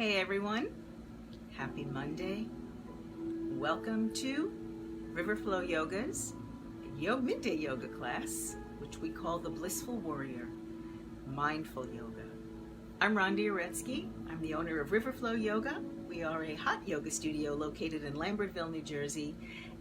Hey everyone, happy Monday. Welcome to Riverflow Yoga's midday yoga class, which we call the Blissful Warrior, Mindful Yoga. I'm Rhonda Uretsky. I'm the owner of Riverflow Yoga. We are a hot yoga studio located in Lambertville, New Jersey.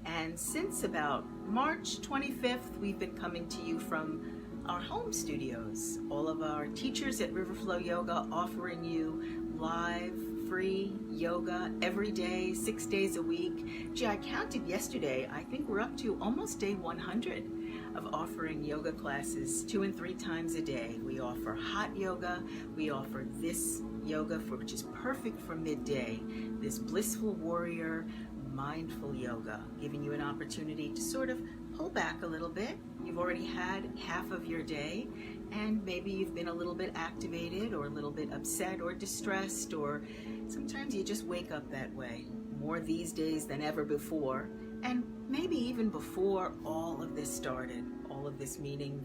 And since about March 25th, we've been coming to you from our home studios. All of our teachers at Riverflow Yoga offering you live, free yoga every day, 6 days a week. Gee, I counted yesterday. I think we're up to almost day 100 of offering yoga classes 2 and 3 times a day. We offer hot yoga. We offer this yoga, which is perfect for midday, this Blissful Warrior Mindful Yoga, giving you an opportunity to sort of pull back a little bit. You've already had half of your day, and maybe you've been a little bit activated or a little bit upset or distressed, or sometimes you just wake up that way, more these days than ever before. And maybe even before all of this started, all of this meaning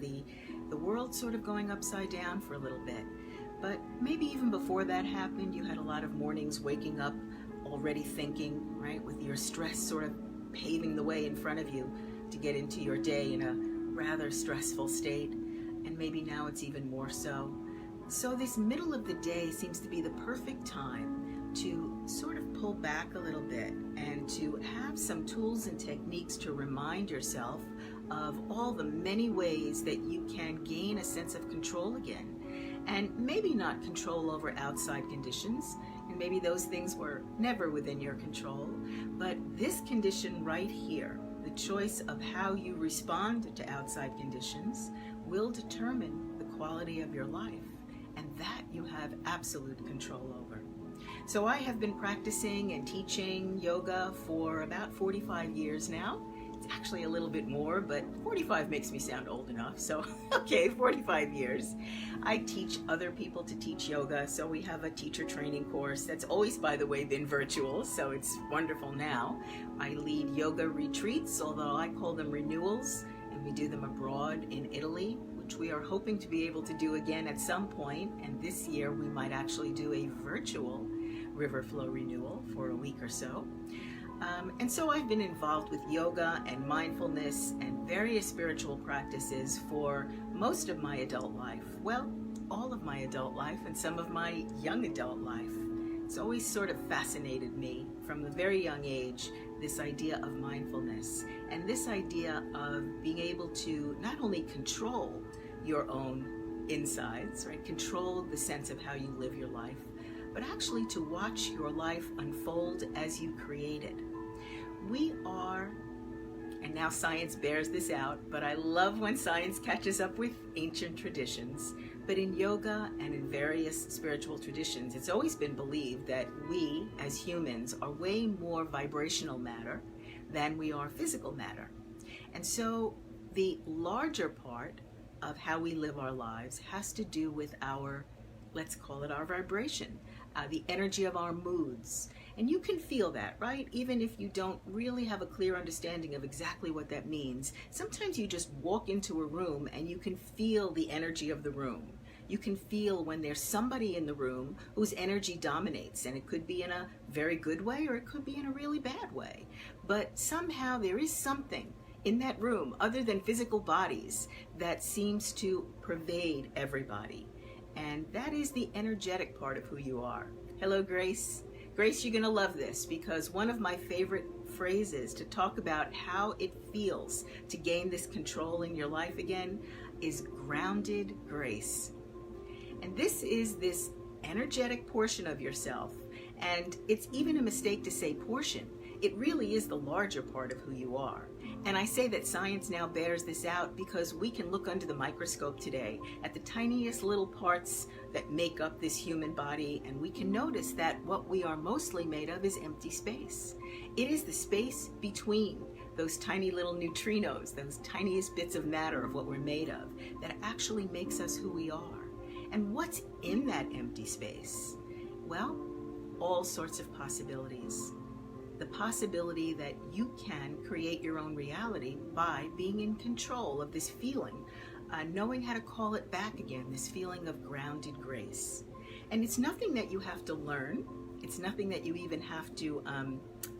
the world sort of going upside down for a little bit. But maybe even before that happened, you had a lot of mornings waking up already thinking, right, with your stress sort of paving the way in front of you to get into your day in a rather stressful state. And maybe now it's even more so. So this middle of the day seems to be the perfect time to sort of pull back a little bit and to have some tools and techniques to remind yourself of all the many ways that you can gain a sense of control again. And maybe not control over outside conditions, and maybe those things were never within your control, but this condition right here, the choice of how you respond to outside conditions, will determine the quality of your life, and that you have absolute control over. So I have been practicing and teaching yoga for about 45 years now. It's actually a little bit more, but 45 makes me sound old enough, so okay, 45 years. I teach other people to teach yoga, so we have a teacher training course that's always, by the way, been virtual, so it's wonderful now. I lead yoga retreats, although I call them renewals, and we do them abroad in Italy, which we are hoping to be able to do again at some point, and this year we might actually do a virtual Riverflow renewal for a week or so. And so I've been involved with yoga and mindfulness and various spiritual practices for most of my adult life. Well, all of my adult life and some of my young adult life. It's always sort of fascinated me from a very young age, this idea of mindfulness and this idea of being able to not only control your own insides, right, control the sense of how you live your life, but actually to watch your life unfold as you create it. We are, and now science bears this out, but I love when science catches up with ancient traditions. But in yoga and in various spiritual traditions, it's always been believed that we, as humans, are way more vibrational matter than we are physical matter. And so the larger part of how we live our lives has to do with our, let's call it our vibration, the energy of our moods. And you can feel that, right? Even if you don't really have a clear understanding of exactly what that means. Sometimes you just walk into a room and you can feel the energy of the room. You can feel when there's somebody in the room whose energy dominates, and it could be in a very good way or it could be in a really bad way. But somehow there is something in that room other than physical bodies that seems to pervade everybody. And that is the energetic part of who you are. Hello, Grace. Grace, you're gonna love this, because one of my favorite phrases to talk about how it feels to gain this control in your life again is grounded grace. And this is this energetic portion of yourself. And it's even a mistake to say portion. It really is the larger part of who you are. And I say that science now bears this out because we can look under the microscope today at the tiniest little parts that make up this human body, and we can notice that what we are mostly made of is empty space. It is the space between those tiny little neutrinos, those tiniest bits of matter of what we're made of, that actually makes us who we are. And what's in that empty space? Well, all sorts of possibilities. The possibility that you can create your own reality by being in control of this feeling, knowing how to call it back again, this feeling of grounded grace. And it's nothing that you have to learn. It's nothing that you even have to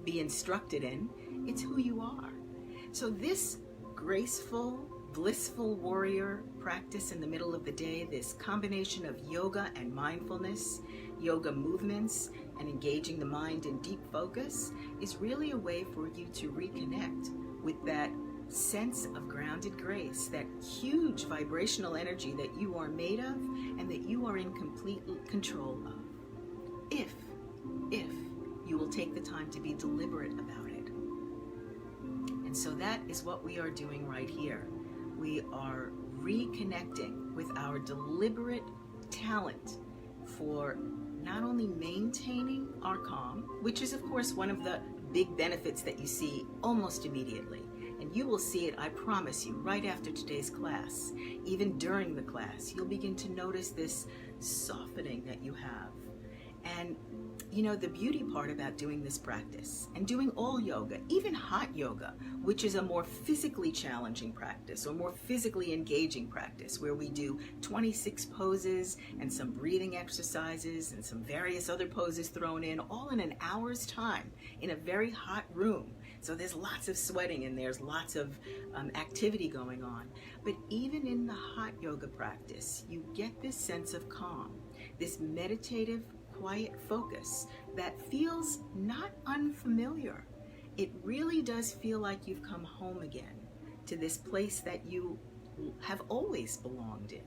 be instructed in. It's who you are. So this graceful, blissful warrior practice in the middle of the day, this combination of yoga and mindfulness, yoga movements, and engaging the mind in deep focus is really a way for you to reconnect with that sense of grounded grace, that huge vibrational energy that you are made of and that you are in complete control of. If you will take the time to be deliberate about it. And so that is what we are doing right here. We are reconnecting with our deliberate talent for not only maintaining our calm, which is of course one of the big benefits that you see almost immediately. And you will see it, I promise you, right after today's class. Even during the class, you'll begin to notice this softening that you have. And you know, the beauty part about doing this practice and doing all yoga, even hot yoga, which is a more physically challenging practice or more physically engaging practice where we do 26 poses and some breathing exercises and some various other poses thrown in, all in an hour's time in a very hot room. So there's lots of sweating and there's lots of activity going on. But even in the hot yoga practice, you get this sense of calm, this meditative, quiet focus that feels not unfamiliar. It really does feel like you've come home again to this place that you have always belonged in,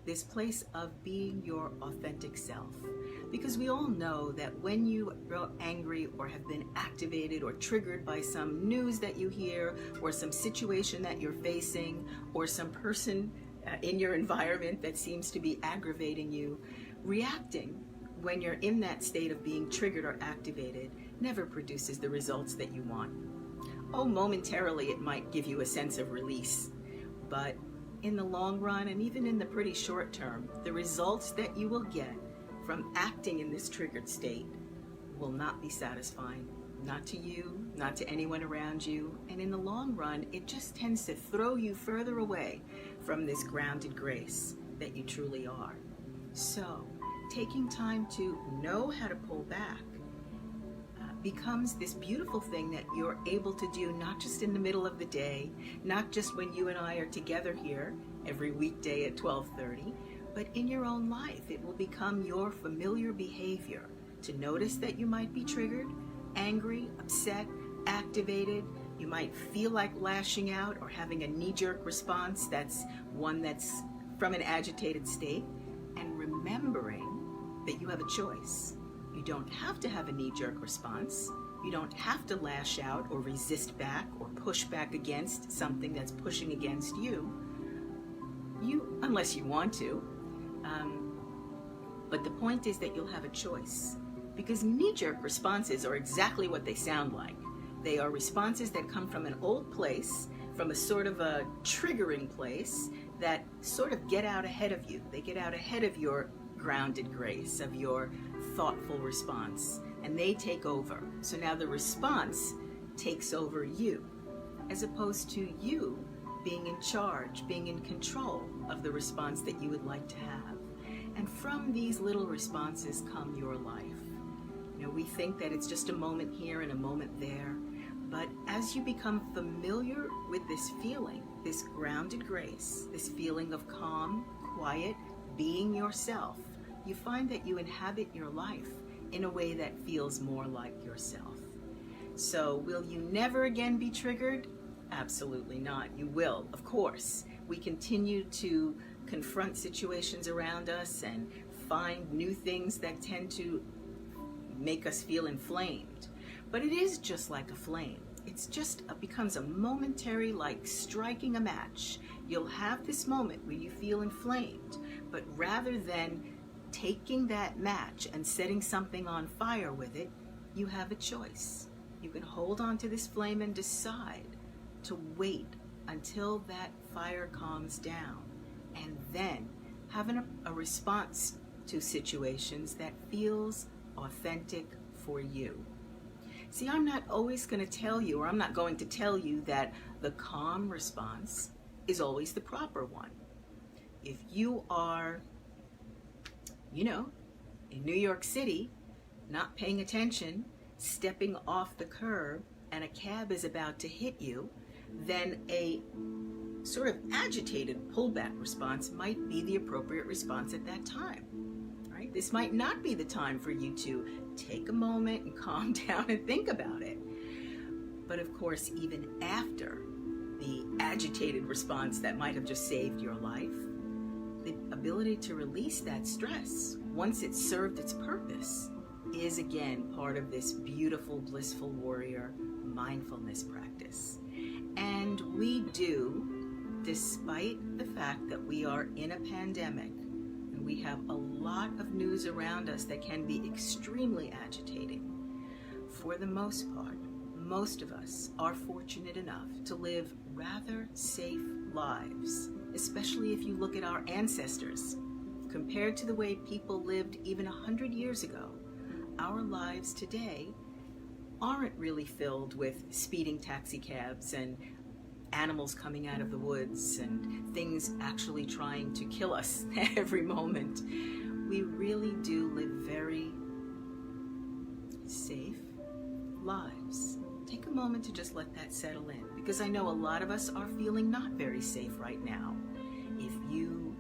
this place of being your authentic self. Because we all know that when you are angry or have been activated or triggered by some news that you hear or some situation that you're facing or some person in your environment that seems to be aggravating you, reacting when you're in that state of being triggered or activated never produces the results that you want. Oh, momentarily it might give you a sense of release, but in the long run and even in the pretty short term, the results that you will get from acting in this triggered state will not be satisfying, not to you, not to anyone around you, and in the long run, it just tends to throw you further away from this grounded grace that you truly are. So, taking time to know how to pull back becomes this beautiful thing that you're able to do not just in the middle of the day, not just when you and I are together here every weekday at 12:30, but in your own life. It will become your familiar behavior to notice that you might be triggered, angry, upset, activated. You might feel like lashing out or having a knee-jerk response that's one that's from an agitated state, and remembering that you have a choice. You don't have to have a knee-jerk response. You don't have to lash out or resist back or push back against something that's pushing against you. Unless you want to. But the point is that you'll have a choice, because knee-jerk responses are exactly what they sound like. They are responses that come from an old place, from a sort of a triggering place that sort of get out ahead of you. They get out ahead of your grounded grace, of your thoughtful response, and they take over. So now the response takes over you, as opposed to you being in charge, being in control of the response that you would like to have. And from these little responses come your life. You know, we think that it's just a moment here and a moment there, but as you become familiar with this feeling, this grounded grace, this feeling of calm, quiet, being yourself, you find that you inhabit your life in a way that feels more like yourself. So will you never again be triggered? Absolutely not. You will, of course. We continue to confront situations around us and find new things that tend to make us feel inflamed. But it is just like a flame. It becomes a momentary, like striking a match. You'll have this moment where you feel inflamed, but rather than taking that match and setting something on fire with it, you have a choice. You can hold on to this flame and decide to wait until that fire calms down, and then have a response to situations that feels authentic for you. See, I'm not always going to tell you, or I'm not going to tell you that the calm response is always the proper one. If you are, in New York City not paying attention, stepping off the curb, and a cab is about to hit you, then a sort of agitated pullback response might be the appropriate response at that time. Right? This might not be the time for you to take a moment and calm down and think about it. But of course, even after the agitated response that might have just saved your life, the ability to release that stress once it's served its purpose is again part of this beautiful blissful warrior mindfulness practice. And we do, despite the fact that we are in a pandemic and we have a lot of news around us that can be extremely agitating, for the most part, most of us are fortunate enough to live rather safe lives, especially if you look at our ancestors. Compared to the way people lived even 100 years ago, our lives today aren't really filled with speeding taxi cabs and animals coming out of the woods and things actually trying to kill us every moment. We really do live very safe lives. Take a moment to just let that settle in, because I know a lot of us are feeling not very safe right now. If you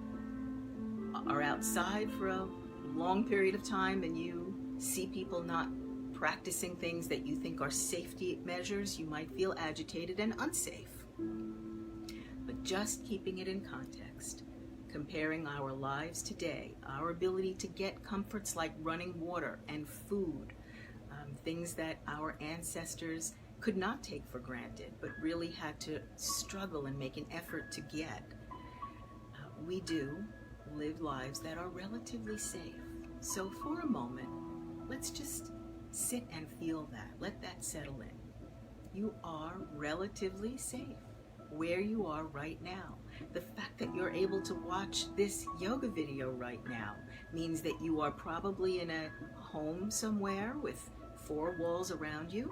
are outside for a long period of time and you see people not practicing things that you think are safety measures, you might feel agitated and unsafe. But just keeping it in context, comparing our lives today, our ability to get comforts like running water and food, things that our ancestors could not take for granted, but really had to struggle and make an effort to get. We do live lives that are relatively safe. So for a moment, let's just sit and feel that. Let that settle in. You are relatively safe where you are right now. The fact that you're able to watch this yoga video right now means that you are probably in a home somewhere with 4 walls around you,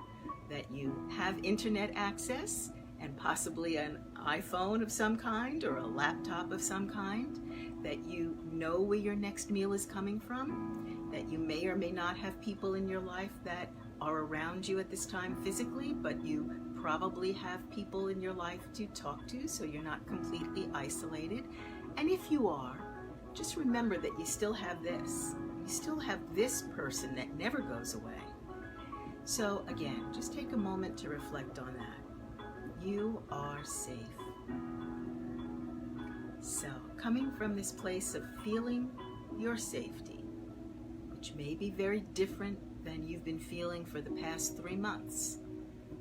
that you have internet access and possibly an iPhone of some kind or a laptop of some kind, that you know where your next meal is coming from, that you may or may not have people in your life that are around you at this time physically, but you probably have people in your life to talk to, so you're not completely isolated. And if you are, just remember that you still have this. You still have this person that never goes away. So again, just take a moment to reflect on that. You are safe. So, coming from this place of feeling your safety, which may be very different than you've been feeling for the past 3 months,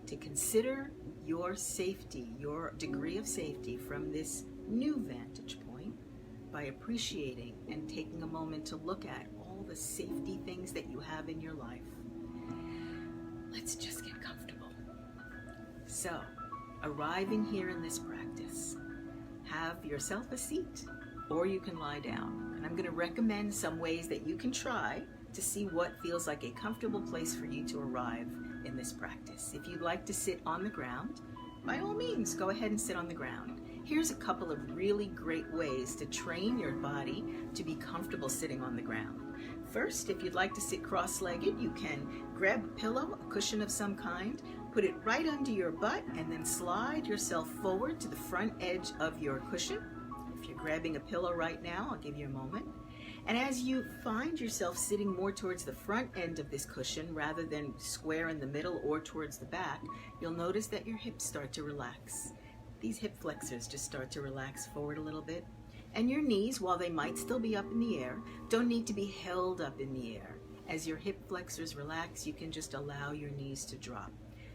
to consider your safety, your degree of safety from this new vantage point by appreciating and taking a moment to look at all the safety things that you have in your life. Let's just get comfortable. So, arriving here in this practice, have yourself a seat, or you can lie down. And I'm going to recommend some ways that you can try to see what feels like a comfortable place for you to arrive in this practice. If you'd like to sit on the ground, by all means, go ahead and sit on the ground. Here's a couple of really great ways to train your body to be comfortable sitting on the ground. First, if you'd like to sit cross-legged, you can grab a pillow, a cushion of some kind, put it right under your butt, and then slide yourself forward to the front edge of your cushion. If you're grabbing a pillow right now, I'll give you a moment. And as you find yourself sitting more towards the front end of this cushion rather than square in the middle or towards the back, you'll notice that your hips start to relax. These hip flexors just start to relax forward a little bit. And your knees, while they might still be up in the air, don't need to be held up in the air. As your hip flexors relax, you can just allow your knees to drop.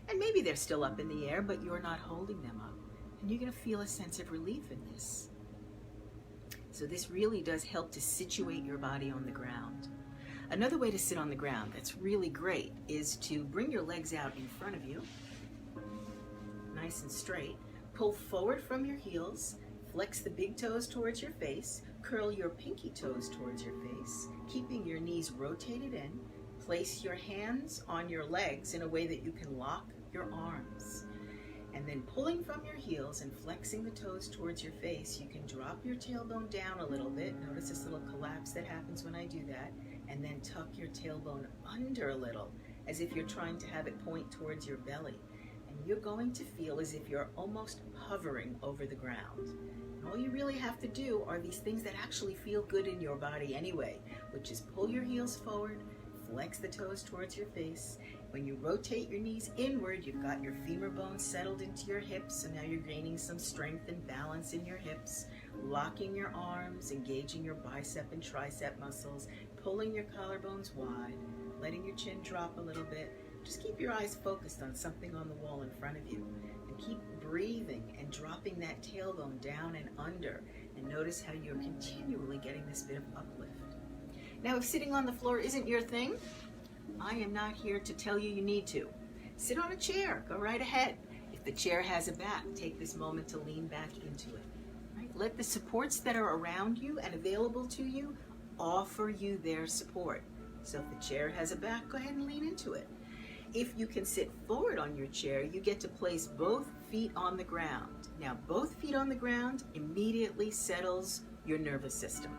And maybe they're still up in the air, but you're not holding them up. And you're going to feel a sense of relief in this. So this really does help to situate your body on the ground. Another way to sit on the ground that's really great is to bring your legs out in front of you, nice and straight. Pull forward from your heels, flex the big toes towards your face, curl your pinky toes towards your face, keeping your knees rotated in. Place your hands on your legs in a way that you can lock your arms. And then pulling from your heels and flexing the toes towards your face, you can drop your tailbone down a little bit. Notice this little collapse that happens when I do that. and then tuck your tailbone under a little, as if you're trying to have it point towards your belly. And you're going to feel as if you're almost hovering over the ground. And all you really have to do are these things that actually feel good in your body anyway, which is pull your heels forward, flex the toes towards your face. When you rotate your knees inward, you've got your femur bones settled into your hips, so now you're gaining some strength and balance in your hips, locking your arms, engaging your bicep and tricep muscles, pulling your collarbones wide, letting your chin drop a little bit. Just keep your eyes focused on something on the wall in front of you, and keep breathing and dropping that tailbone down and under, and notice how you're continually getting this bit of uplift. Now, if sitting on the floor isn't your thing, I am not here to tell you need to. Sit on a chair, go right ahead. If the chair has a back, take this moment to lean back into it. Right? Let the supports that are around you and available to you offer you their support. So if the chair has a back, go ahead and lean into it. If you can sit forward on your chair, you get to place both feet on the ground. Now, both feet on the ground immediately settles your nervous system.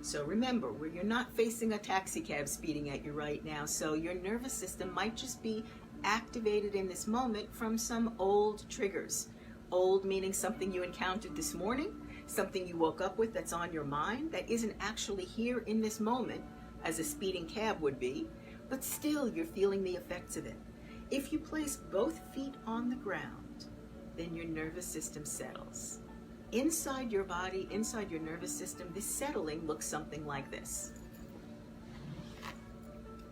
So remember, where you're not facing a taxi cab speeding at you right now, so your nervous system might just be activated in this moment from some old triggers. Old meaning something you encountered this morning, something you woke up with that's on your mind that isn't actually here in this moment, as a speeding cab would be, but still you're feeling the effects of it. If you place both feet on the ground, then your nervous system settles. Inside your body, inside your nervous system, this settling looks something like this.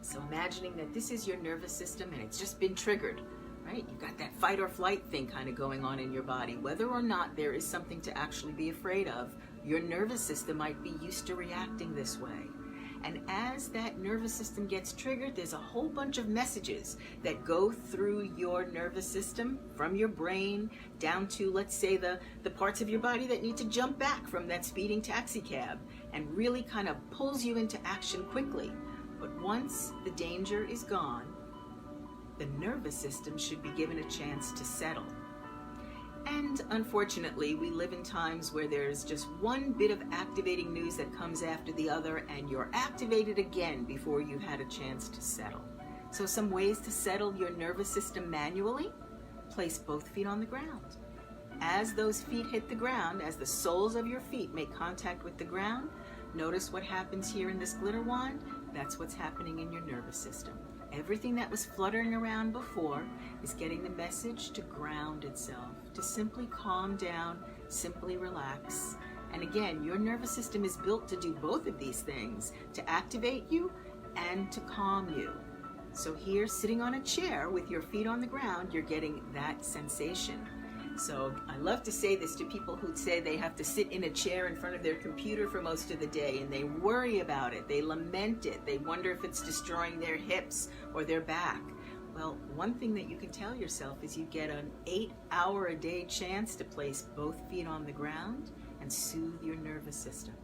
So imagining that this is your nervous system and it's just been triggered, right? You've got that fight or flight thing kind of going on in your body. Whether or not there is something to actually be afraid of, your nervous system might be used to reacting this way. And as that nervous system gets triggered, there's a whole bunch of messages that go through your nervous system, from your brain down to, let's say, the parts of your body that need to jump back from that speeding taxi cab, and really kind of pulls you into action quickly. But once the danger is gone, the nervous system should be given a chance to settle. And unfortunately, we live in times where there's just one bit of activating news that comes after the other, and you're activated again before you've had a chance to settle. So some ways to settle your nervous system manually: place both feet on the ground. As those feet hit the ground, as the soles of your feet make contact with the ground, notice what happens here in this glitter wand. That's what's happening in your nervous system. Everything that was fluttering around before is getting the message to ground itself, to simply calm down, simply relax. And again, your nervous system is built to do both of these things, to activate you and to calm you. So here, sitting on a chair with your feet on the ground, you're getting that sensation. So I love to say this to people who say they have to sit in a chair in front of their computer for most of the day, and they worry about it, they lament it, they wonder if it's destroying their hips or their back. Well, one thing that you can tell yourself is you get an 8-hour-a-day chance to place both feet on the ground and soothe your nervous system.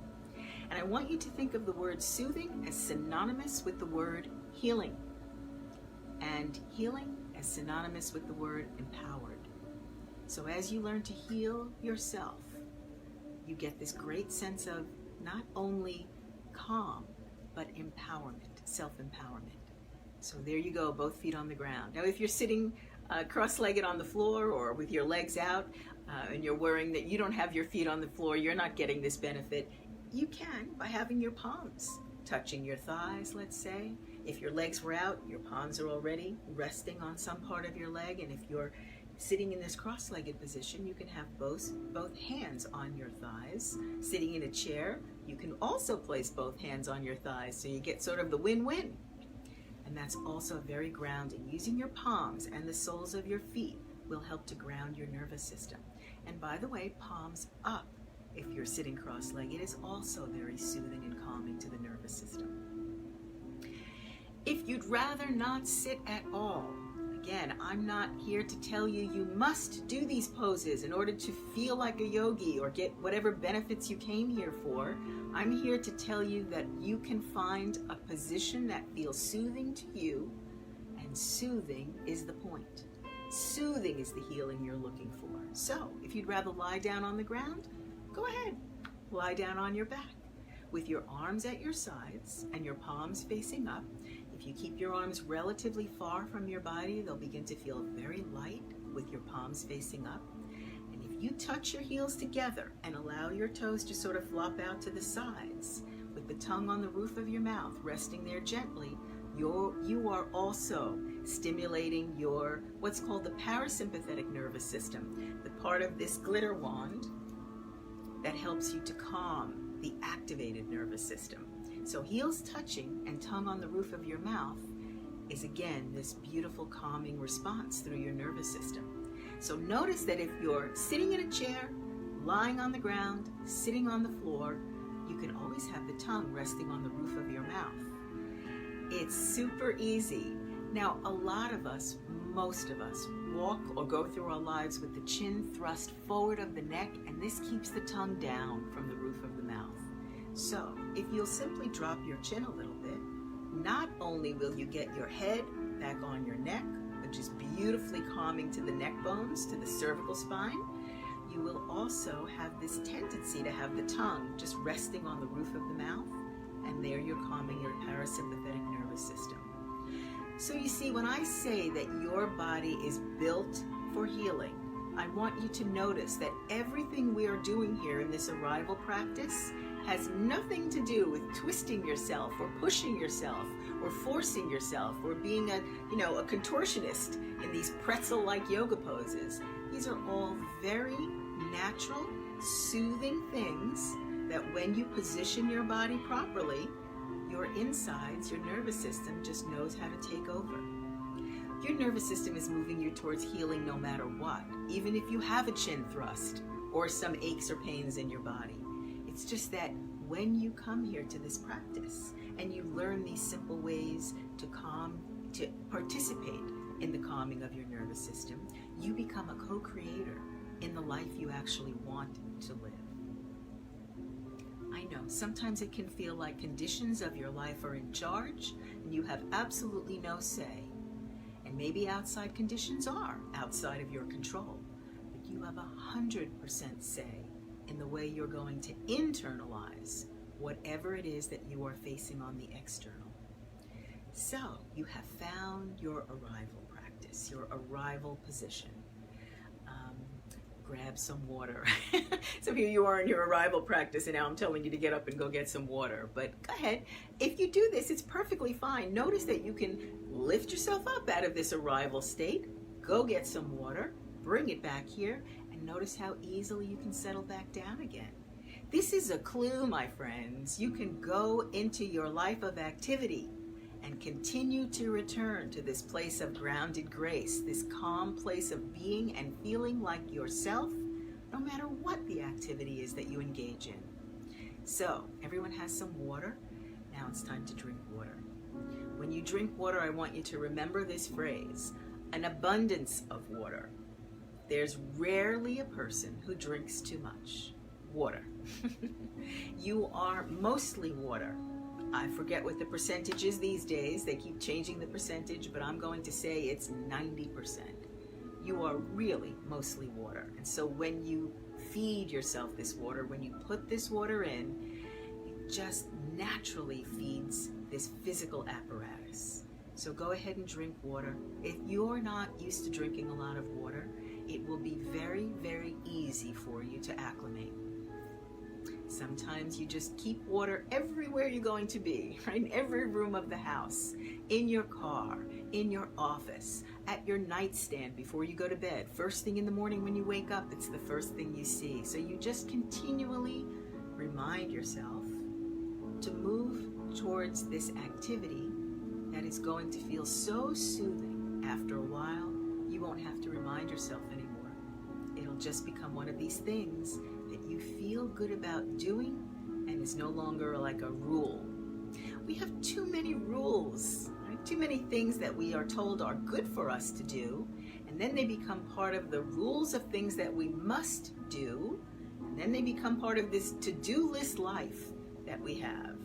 And I want you to think of the word soothing as synonymous with the word healing, and healing as synonymous with the word empowered. So as you learn to heal yourself, you get this great sense of not only calm, but empowerment, self-empowerment. So there you go, both feet on the ground. Now, if you're sitting cross-legged on the floor or with your legs out, and you're worrying that you don't have your feet on the floor, you're not getting this benefit, you can by having your palms touching your thighs, let's say. If your legs were out, your palms are already resting on some part of your leg, and if you're sitting in this cross-legged position, you can have both hands on your thighs. Sitting in a chair, you can also place both hands on your thighs, so you get sort of the win-win. And that's also very grounding. Using your palms and the soles of your feet will help to ground your nervous system. And by the way, palms up, if you're sitting cross-legged, is also very soothing and calming to the nervous system. If you'd rather not sit at all, again, I'm not here to tell you you must do these poses in order to feel like a yogi or get whatever benefits you came here for. I'm here to tell you that you can find a position that feels soothing to you, and soothing is the point. Soothing is the healing you're looking for. So if you'd rather lie down on the ground, go ahead, lie down on your back. with your arms at your sides and your palms facing up. If you keep your arms relatively far from your body, they'll begin to feel very light with your palms facing up. And if you touch your heels together and allow your toes to sort of flop out to the sides, with the tongue on the roof of your mouth resting there gently, you are also stimulating your what's called the parasympathetic nervous system, the part of this glitter wand that helps you to calm the activated nervous system. So heels touching and tongue on the roof of your mouth is again this beautiful calming response through your nervous system. So notice that if you're sitting in a chair, lying on the ground, sitting on the floor, you can always have the tongue resting on the roof of your mouth. It's super easy. Now, a lot of us, most of us, walk or go through our lives with the chin thrust forward of the neck, and this keeps the tongue down from the roof of the mouth. So, if you'll simply drop your chin a little bit, not only will you get your head back on your neck, which is beautifully calming to the neck bones, to the cervical spine, you will also have this tendency to have the tongue just resting on the roof of the mouth, and there you're calming your parasympathetic nervous system. So you see, when I say that your body is built for healing, I want you to notice that everything we are doing here in this arrival practice has nothing to do with twisting yourself or pushing yourself or forcing yourself or being a contortionist in these pretzel-like yoga poses. These are all very natural, soothing things that when you position your body properly, your insides, your nervous system just knows how to take over. Your nervous system is moving you towards healing no matter what, even if you have a chin thrust or some aches or pains in your body. It's just that when you come here to this practice and you learn these simple ways to participate in the calming of your nervous system, you become a co-creator in the life you actually want to live. I know, sometimes it can feel like conditions of your life are in charge and you have absolutely no say. And maybe outside conditions are outside of your control, but you have 100% say in the way you're going to internalize whatever it is that you are facing on the external. So you have found your arrival practice, your arrival position. Grab some water. So here you are in your arrival practice, and now I'm telling you to get up and go get some water. But go ahead. If you do this, it's perfectly fine. Notice that you can lift yourself up out of this arrival state, go get some water, bring it back here, and notice how easily you can settle back down again. This is a clue, my friends. You can go into your life of activity and continue to return to this place of grounded grace, this calm place of being and feeling like yourself, no matter what the activity is that you engage in. So, everyone has some water. Now it's time to drink water. When you drink water, I want you to remember this phrase, an abundance of water. There's rarely a person who drinks too much water. You are mostly water. I forget what the percentage is these days. They keep changing the percentage, but I'm going to say it's 90%. You are really mostly water. And so when you feed yourself this water, when you put this water in, it just naturally feeds this physical apparatus. So go ahead and drink water. If you're not used to drinking a lot of water, it will be very, very easy for you to acclimate. Sometimes you just keep water everywhere you're going to be, right? In every room of the house, in your car, in your office, at your nightstand before you go to bed. First thing in the morning when you wake up, it's the first thing you see. So you just continually remind yourself to move towards this activity that is going to feel so soothing. After a while, you won't have to remind yourself anymore. It'll just become one of these things that you feel good about doing and is no longer like a rule. We have too many rules, right? Too many things that we are told are good for us to do, and then they become part of the rules of things that we must do, and then they become part of this to-do list life that we have.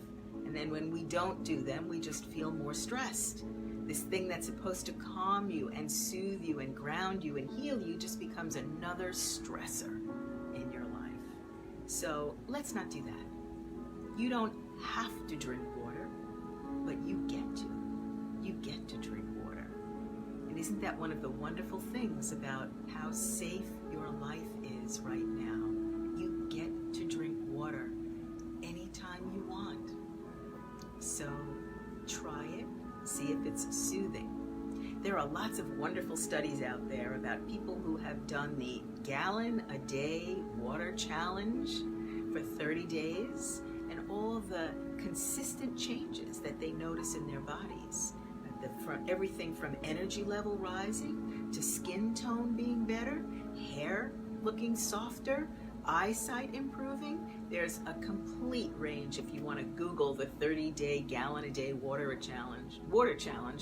And then when we don't do them, we just feel more stressed. This thing that's supposed to calm you and soothe you and ground you and heal you just becomes another stressor in your life. So let's not do that. You don't have to drink water, but you get to. You get to drink water. And isn't that one of the wonderful things about how safe your life is right now? You get to drink water anytime you want. So try it, see if it's soothing. There are lots of wonderful studies out there about people who have done the gallon-a-day water challenge for 30 days and all the consistent changes that they notice in their bodies. Everything from energy level rising to skin tone being better, hair looking softer, eyesight improving. There's a complete range if you want to Google the 30-day gallon-a-day water challenge,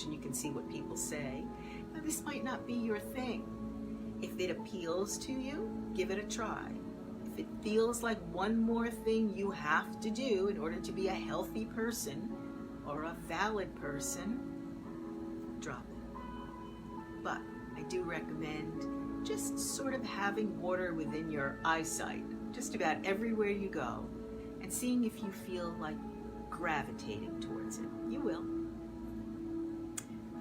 and you can see what people say. Now, this might not be your thing. If it appeals to you, give it a try. If it feels like one more thing you have to do in order to be a healthy person or a valid person, drop it. But I do recommend just sort of having water within your eyesight, just about everywhere you go, and seeing if you feel like gravitating towards it. You will.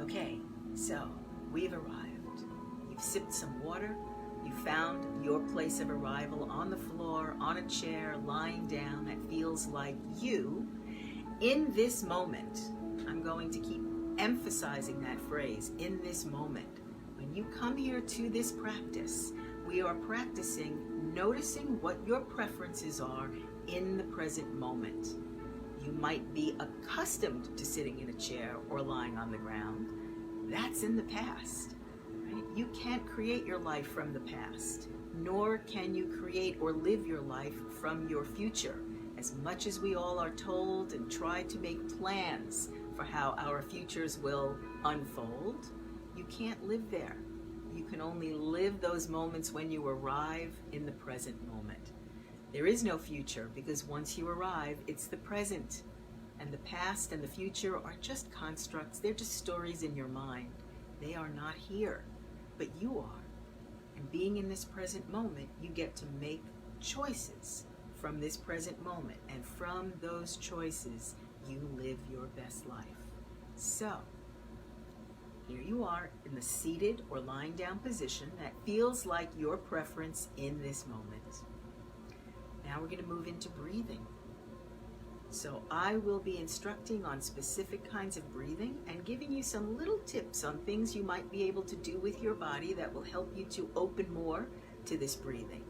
Okay, so we've arrived. You've sipped some water. You found your place of arrival on the floor, on a chair, lying down that feels like you. In this moment, I'm going to keep emphasizing that phrase, in this moment. When you come here to this practice, we are practicing noticing what your preferences are in the present moment. You might be accustomed to sitting in a chair or lying on the ground. That's in the past, right? You can't create your life from the past, nor can you create or live your life from your future. As much as we all are told and try to make plans for how our futures will unfold, you can't live there. You can only live those moments when you arrive in the present moment. There is no future, because once you arrive, it's the present. And the past and the future are just constructs. They're just stories in your mind. They are not here, but you are. And being in this present moment, you get to make choices from this present moment. And from those choices, you live your best life. So, here you are in the seated or lying down position that feels like your preference in this moment. Now we're going to move into breathing. So I will be instructing on specific kinds of breathing and giving you some little tips on things you might be able to do with your body that will help you to open more to this breathing.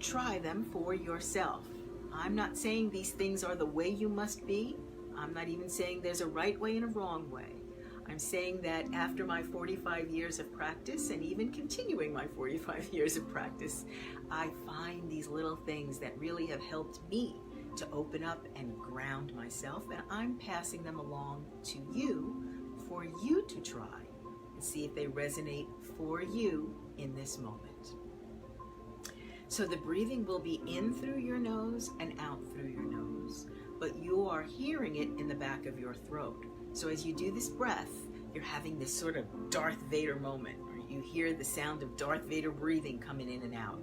Try them for yourself. I'm not saying these things are the way you must be. I'm not even saying there's a right way and a wrong way. I'm saying that after my 45 years of practice, and even continuing my 45 years of practice, I find these little things that really have helped me to open up and ground myself, and I'm passing them along to you for you to try and see if they resonate for you in this moment. So the breathing will be in through your nose and out through your nose, but you are hearing it in the back of your throat. So as you do this breath, you're having this sort of Darth Vader moment, where you hear the sound of Darth Vader breathing coming in and out.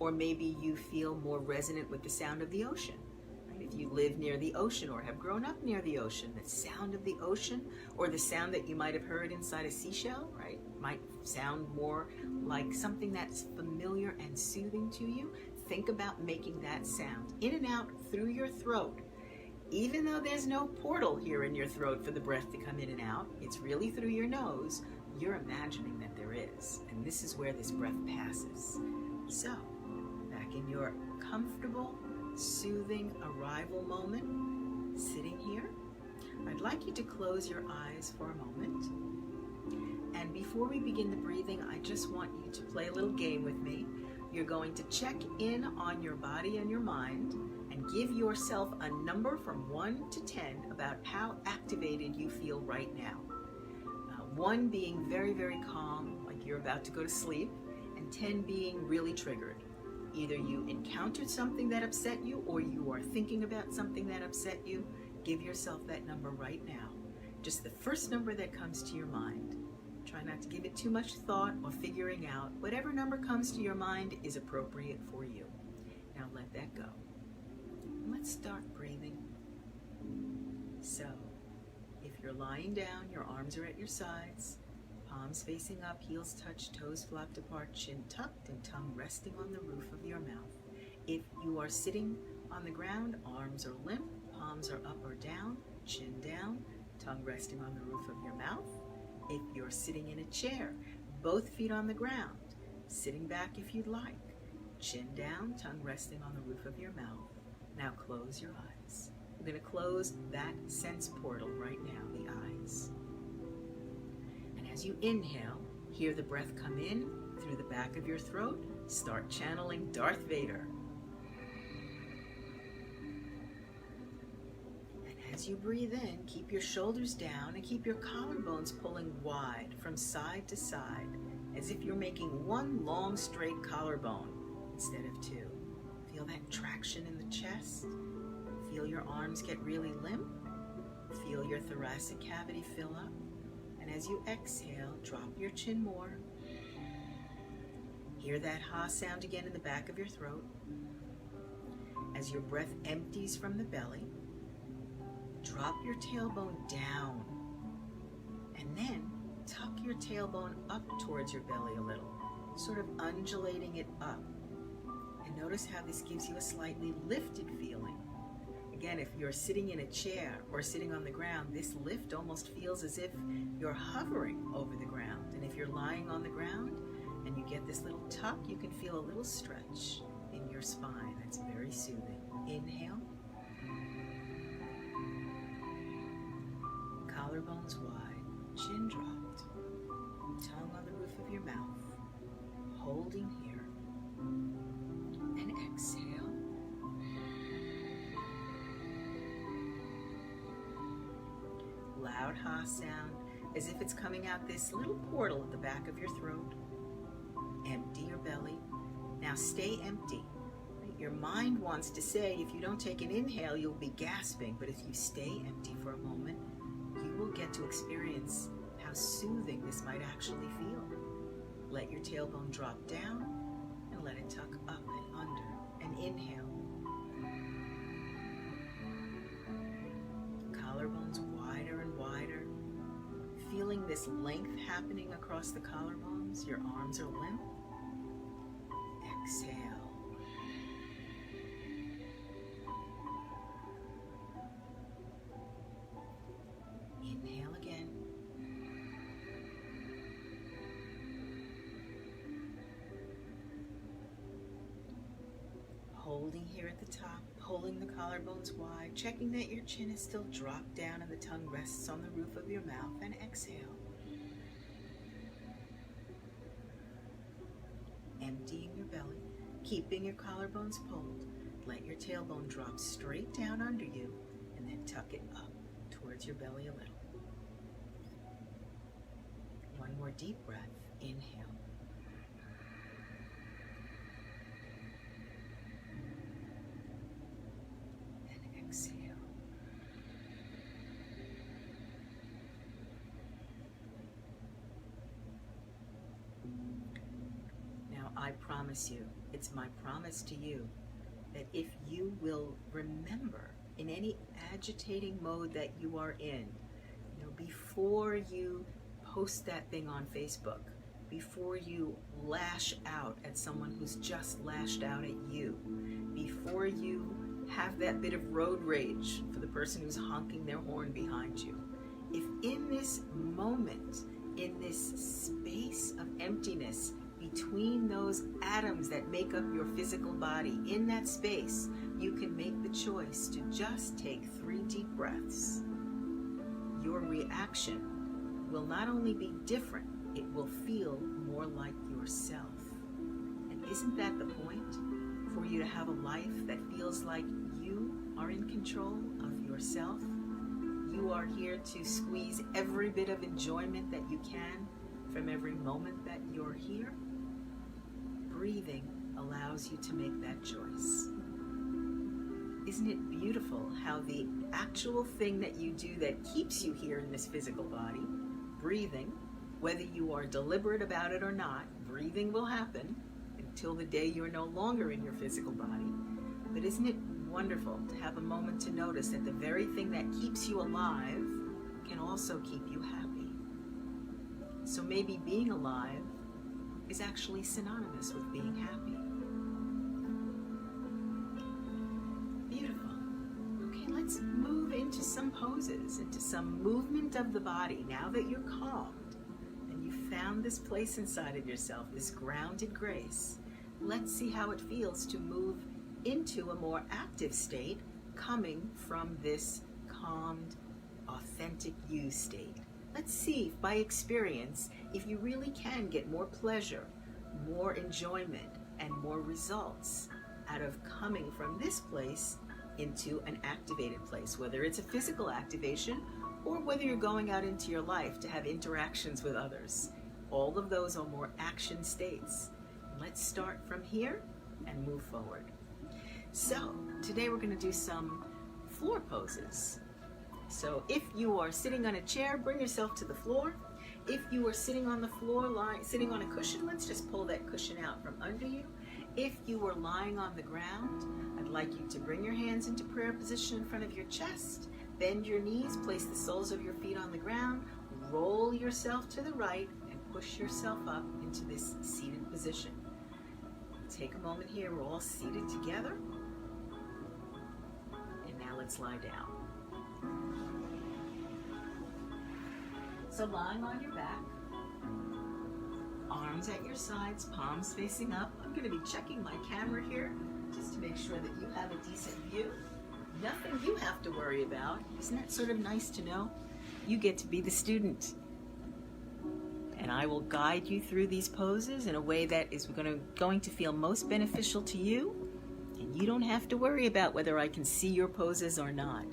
Or maybe you feel more resonant with the sound of the ocean. Right? If you live near the ocean or have grown up near the ocean, the sound of the ocean, or the sound that you might have heard inside a seashell, right, might sound more like something that's familiar and soothing to you. Think about making that sound in and out through your throat. Even though there's no portal here in your throat for the breath to come in and out, it's really through your nose. You're imagining that there is, and this is where this breath passes. So, back in your comfortable, soothing arrival moment, sitting here, I'd like you to close your eyes for a moment. And before we begin the breathing, I just want you to play a little game with me. You're going to check in on your body and your mind, and give yourself a number from 1 to 10 about how activated you feel right now. 1 being very, very calm, like you're about to go to sleep, and 10 being really triggered. Either you encountered something that upset you, or you are thinking about something that upset you. Give yourself that number right now. Just the first number that comes to your mind. Try not to give it too much thought or figuring out. Whatever number comes to your mind is appropriate for you. Now let that go. Let's start breathing. So, if you're lying down, your arms are at your sides, palms facing up, heels touched, toes flopped apart, chin tucked, and tongue resting on the roof of your mouth. If you are sitting on the ground, arms are limp, palms are up or down, chin down, tongue resting on the roof of your mouth. If you're sitting in a chair, both feet on the ground, sitting back if you'd like, chin down, tongue resting on the roof of your mouth. Now close your eyes. We're going to close that sense portal right now, the eyes. And as you inhale, hear the breath come in through the back of your throat. Start channeling Darth Vader. And as you breathe in, keep your shoulders down and keep your collarbones pulling wide from side to side, as if you're making one long straight collarbone instead of two. Feel that traction in the chest. Feel your arms get really limp. Feel your thoracic cavity fill up. And as you exhale, drop your chin more. Hear that ha sound again in the back of your throat. As your breath empties from the belly, drop your tailbone down. And then tuck your tailbone up towards your belly a little, sort of undulating it up. And notice how this gives you a slightly lifted feeling. Again, if you're sitting in a chair or sitting on the ground, this lift almost feels as if you're hovering over the ground. And if you're lying on the ground and you get this little tuck, you can feel a little stretch in your spine. That's very soothing. Inhale. Collarbones wide, chin dropped, tongue on the roof of your mouth, holding here. And exhale. Loud ha sound, as if it's coming out this little portal at the back of your throat. Empty your belly. Now stay empty. Your mind wants to say if you don't take an inhale, you'll be gasping, but if you stay empty for a moment, you will get to experience how soothing this might actually feel. Let your tailbone drop down and let it tuck up and under. And inhale. Collarbones wider and wider. Feeling this length happening across the collarbones. Your arms are limp. Exhale. Inhale again. Holding here at the top, pulling the collarbones wide, checking that your chin is still dropped down and the tongue rests on the roof of your mouth, and exhale. Emptying your belly, keeping your collarbones pulled. Let your tailbone drop straight down under you and then tuck it up towards your belly a little. One more deep breath. Inhale. And exhale. Now I promise you, it's my promise to you, that if you will remember in any agitating mode that you are in, before you post that thing on Facebook, before you lash out at someone who's just lashed out at you, before you have that bit of road rage for the person who's honking their horn behind you, if in this moment, in this space of emptiness between those atoms that make up your physical body, in that space, you can make the choice to just take 3 deep breaths. Your reaction will not only be different, it will feel more like yourself. And isn't that the point? For you to have a life that feels like you are in control of yourself. You are here to squeeze every bit of enjoyment that you can from every moment that you're here. Breathing allows you to make that choice. Isn't it beautiful how the actual thing that you do that keeps you here in this physical body, breathing, whether you are deliberate about it or not, breathing will happen until the day you're no longer in your physical body. But isn't it wonderful to have a moment to notice that the very thing that keeps you alive can also keep you happy. So maybe being alive is actually synonymous with being happy. Beautiful. Okay, let's move into some poses, into some movement of the body. Now that you're calmed and you found this place inside of yourself, this grounded grace, let's see how it feels to move into a more active state coming from this calmed, authentic you state. Let's see by experience if you really can get more pleasure, more enjoyment, and more results out of coming from this place into an activated place, whether it's a physical activation or whether you're going out into your life to have interactions with others. All of those are more action states. Let's start from here and move forward. So today we're going to do some floor poses. So if you are sitting on a chair, bring yourself to the floor. If you are sitting on the floor, sitting on a cushion, let's just pull that cushion out from under you. If you are lying on the ground, I'd like you to bring your hands into prayer position in front of your chest. Bend your knees, place the soles of your feet on the ground, roll yourself to the right, and push yourself up into this seated position. Take a moment here, we're all seated together. And now let's lie down. So lying on your back, arms at your sides, palms facing up. I'm going to be checking my camera here just to make sure that you have a decent view. Nothing you have to worry about. Isn't that sort of nice to know? You get to be the student. And I will guide you through these poses in a way that is going to feel most beneficial to you. And you don't have to worry about whether I can see your poses or not.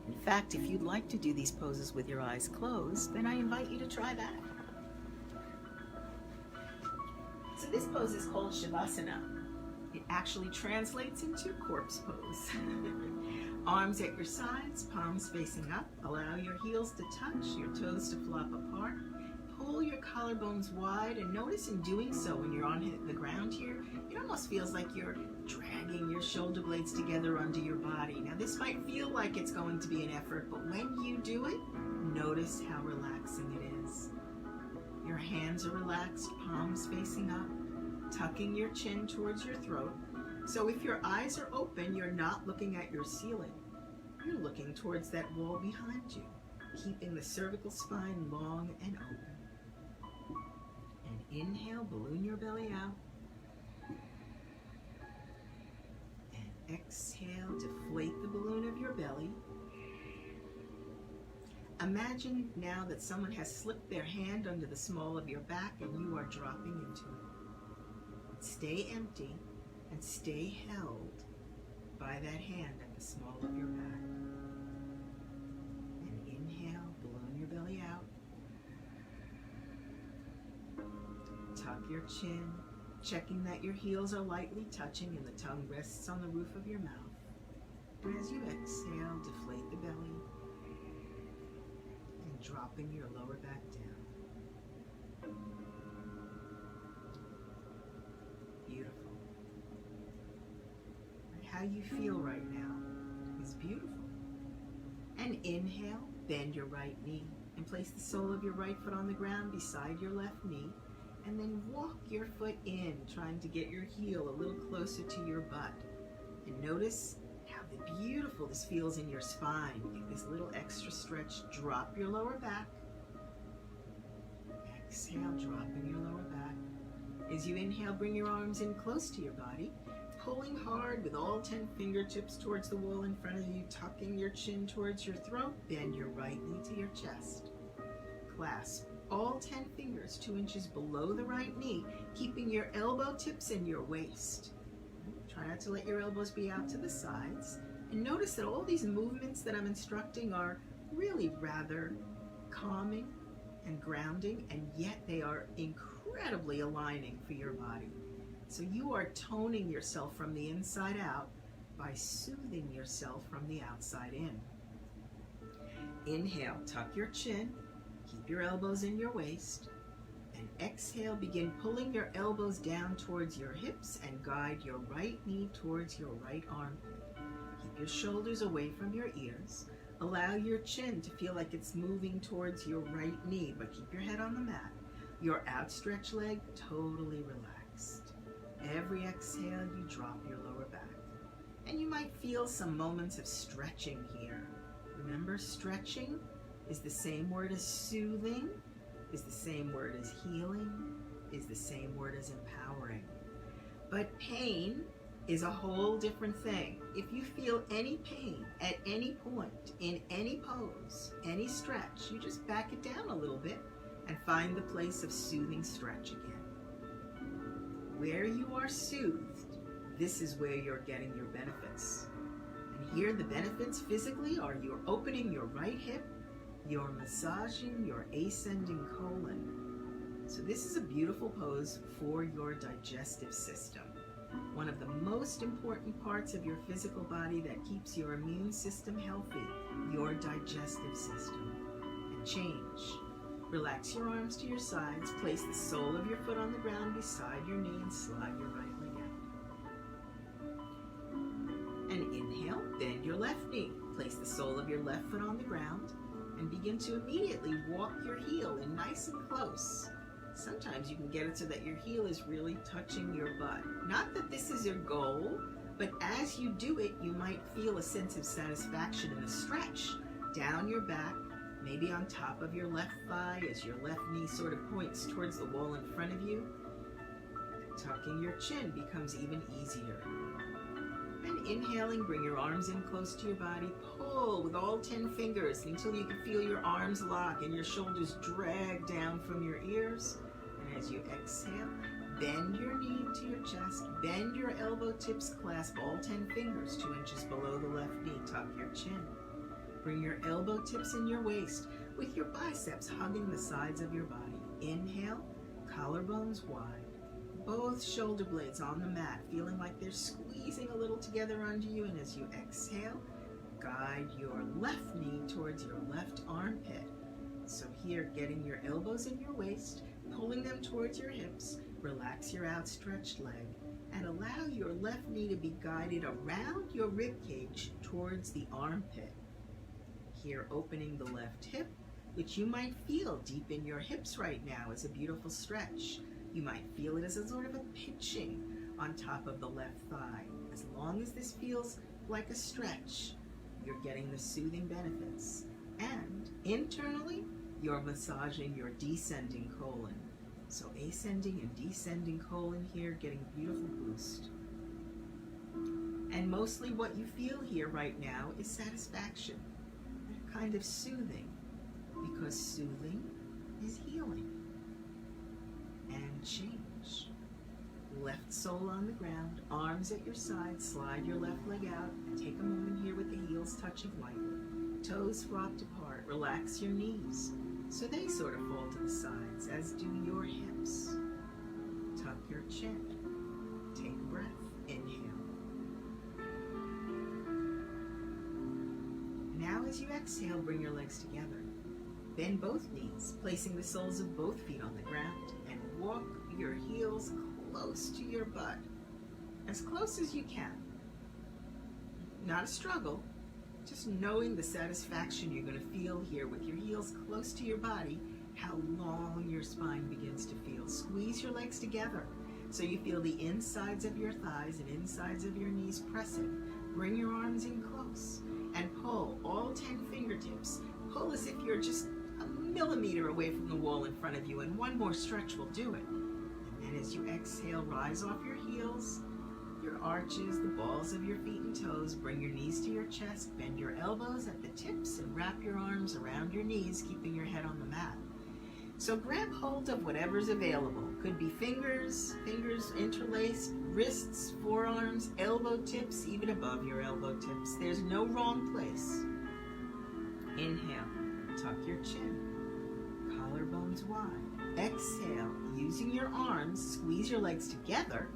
In fact, if you'd like to do these poses with your eyes closed, then I invite you to try that. So this pose is called Shavasana. It actually translates into corpse pose. Arms at your sides, palms facing up. Allow your heels to touch, your toes to flop apart. Pull your collarbones wide, and notice in doing so when you're on the ground here, it almost feels like you're dragging your shoulder blades together under your body. Now this might feel like it's going to be an effort, but when you do it, notice how relaxing it is. Your hands are relaxed, palms facing up, tucking your chin towards your throat. So if your eyes are open, you're not looking at your ceiling. You're looking towards that wall behind you, keeping the cervical spine long and open. And inhale, balloon your belly out. And exhale, deflate the balloon of your belly. Imagine now that someone has slipped their hand under the small of your back and you are dropping into it. Stay empty and stay held by that hand at the small of your back. And inhale, balloon your belly out. Tuck your chin, checking that your heels are lightly touching and the tongue rests on the roof of your mouth. And as you exhale, deflate the belly and dropping your lower back down. Beautiful. And how you feel right now is beautiful. And inhale, bend your right knee and place the sole of your right foot on the ground beside your left knee. And then walk your foot in, trying to get your heel a little closer to your butt. And notice how beautiful this feels in your spine. Get this little extra stretch. Drop your lower back. Exhale, dropping your lower back. As you inhale, bring your arms in close to your body, pulling hard with all 10 fingertips towards the wall in front of you, tucking your chin towards your throat. Bend your right knee to your chest. Clasp all 10 fingers 2 inches below the right knee, keeping your elbow tips in your waist. Try not to let your elbows be out to the sides. And notice that all these movements that I'm instructing are really rather calming and grounding, and yet they are incredibly aligning for your body. So you are toning yourself from the inside out by soothing yourself from the outside in. Inhale, tuck your chin. Keep your elbows in your waist. And exhale, begin pulling your elbows down towards your hips and guide your right knee towards your right armpit. Keep your shoulders away from your ears. Allow your chin to feel like it's moving towards your right knee, but keep your head on the mat. Your outstretched leg totally relaxed. Every exhale, you drop your lower back. And you might feel some moments of stretching here. Remember, stretching is the same word as soothing, is the same word as healing, is the same word as empowering. But pain is a whole different thing. If you feel any pain at any point, in any pose, any stretch, you just back it down a little bit and find the place of soothing stretch again. Where you are soothed, this is where you're getting your benefits. And here the benefits physically are you're opening your right hip, you're massaging your ascending colon. So this is a beautiful pose for your digestive system. One of the most important parts of your physical body that keeps your immune system healthy, your digestive system. And change. Relax your arms to your sides, place the sole of your foot on the ground beside your knee and slide your right leg out. And inhale, bend your left knee. Place the sole of your left foot on the ground and begin to immediately walk your heel in nice and close. Sometimes you can get it so that your heel is really touching your butt. Not that this is your goal, but as you do it, you might feel a sense of satisfaction in the stretch down your back, maybe on top of your left thigh as your left knee sort of points towards the wall in front of you. Tucking your chin becomes even easier. And inhaling, bring your arms in close to your body. Pull with all 10 fingers until you can feel your arms lock and your shoulders drag down from your ears. And as you exhale, bend your knee to your chest. Bend your elbow tips, clasp all 10 fingers 2 inches below the left knee. Tuck your chin. Bring your elbow tips in your waist with your biceps hugging the sides of your body. Inhale, collarbones wide. Both shoulder blades on the mat, feeling like they're squeezing a little together under you. And as you exhale, guide your left knee towards your left armpit. So here, getting your elbows in your waist, pulling them towards your hips, relax your outstretched leg, and allow your left knee to be guided around your rib cage towards the armpit. Here, opening the left hip, which you might feel deep in your hips right now is a beautiful stretch. You might feel it as a sort of a pinching on top of the left thigh. As long as this feels like a stretch, you're getting the soothing benefits. And internally, you're massaging your descending colon. So ascending and descending colon here, getting a beautiful boost. And mostly what you feel here right now is satisfaction, kind of soothing, because soothing is healing. And change. Left sole on the ground, arms at your side, slide your left leg out, and take a moment here with the heels touching lightly. Toes flopped apart, relax your knees so they sort of fall to the sides, as do your hips. Tuck your chin. Take a breath. Inhale. Now as you exhale, bring your legs together. Bend both knees, placing the soles of both feet on the ground, and walk your heels close to your butt, as close as you can. Not a struggle, just knowing the satisfaction you're going to feel here with your heels close to your body, how long your spine begins to feel. Squeeze your legs together so you feel the insides of your thighs and insides of your knees pressing. Bring your arms in close and pull all 10 fingertips. Pull as if you're just a millimeter away from the wall in front of you, and one more stretch will do it. And then as you exhale, rise off your heels, your arches, the balls of your feet and toes. Bring your knees to your chest, bend your elbows at the tips, and wrap your arms around your knees, keeping your head on the mat. So grab hold of whatever's available. Could be fingers interlaced, wrists, forearms, elbow tips, even above your elbow tips. There's no wrong place. Inhale, tuck your chin, collarbones wide. Exhale, using your arms, squeeze your legs together,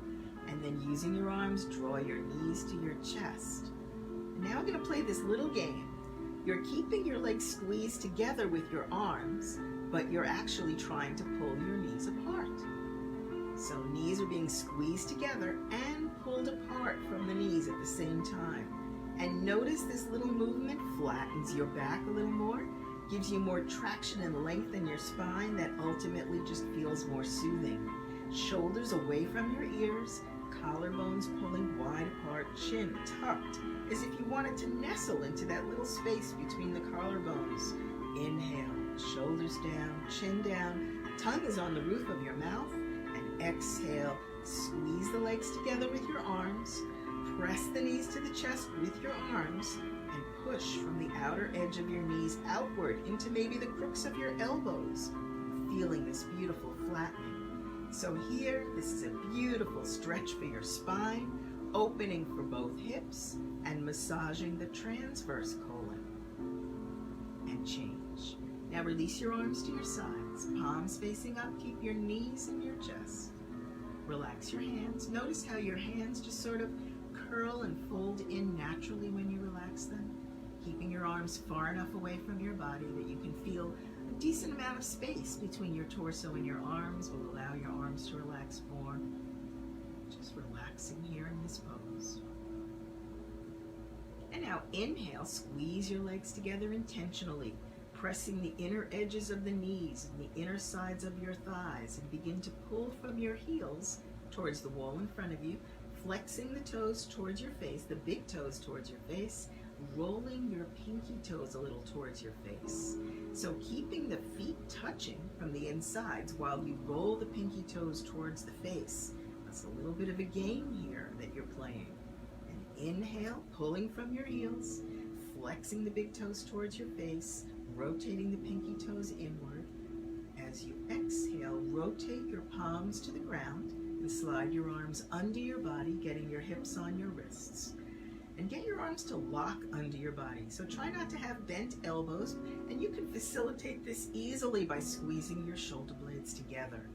and then using your arms, draw your knees to your chest. And now I'm going to play this little game. You're keeping your legs squeezed together with your arms, but you're actually trying to pull your knees apart. So knees are being squeezed together and pulled apart from the knees at the same time. And notice this little movement flattens your back a little more, gives you more traction and length in your spine that ultimately just feels more soothing. Shoulders away from your ears, collarbones pulling wide apart, chin tucked, as if you wanted to nestle into that little space between the collarbones. Inhale, shoulders down, chin down, tongue is on the roof of your mouth, and exhale, squeeze the legs together with your arms, press the knees to the chest with your arms, and push from the outer edge of your knees outward into maybe the crooks of your elbows, feeling this beautiful flattening. So here, this is a beautiful stretch for your spine, opening for both hips and massaging the transverse colon. And change. Now release your arms to your sides, palms facing up, keep your knees in your chest. Relax your hands. Notice how your hands just sort of curl and fold in naturally when you relax them, keeping your arms far enough away from your body that you can feel a decent amount of space between your torso and your arms will allow your arms to relax more. Just relaxing here in this pose. And now inhale, squeeze your legs together intentionally, pressing the inner edges of the knees and the inner sides of your thighs, and begin to pull from your heels towards the wall in front of you, flexing the toes towards your face, the big toes towards your face, rolling your pinky toes a little towards your face. So keeping the feet touching from the insides while you roll the pinky toes towards the face. That's a little bit of a game here that you're playing. And inhale, pulling from your heels, flexing the big toes towards your face, rotating the pinky toes inward. As you exhale, rotate your palms to the ground and slide your arms under your body, getting your hips on your wrists. And get your arms to lock under your body. So try not to have bent elbows, and you can facilitate this easily by squeezing your shoulder blades together.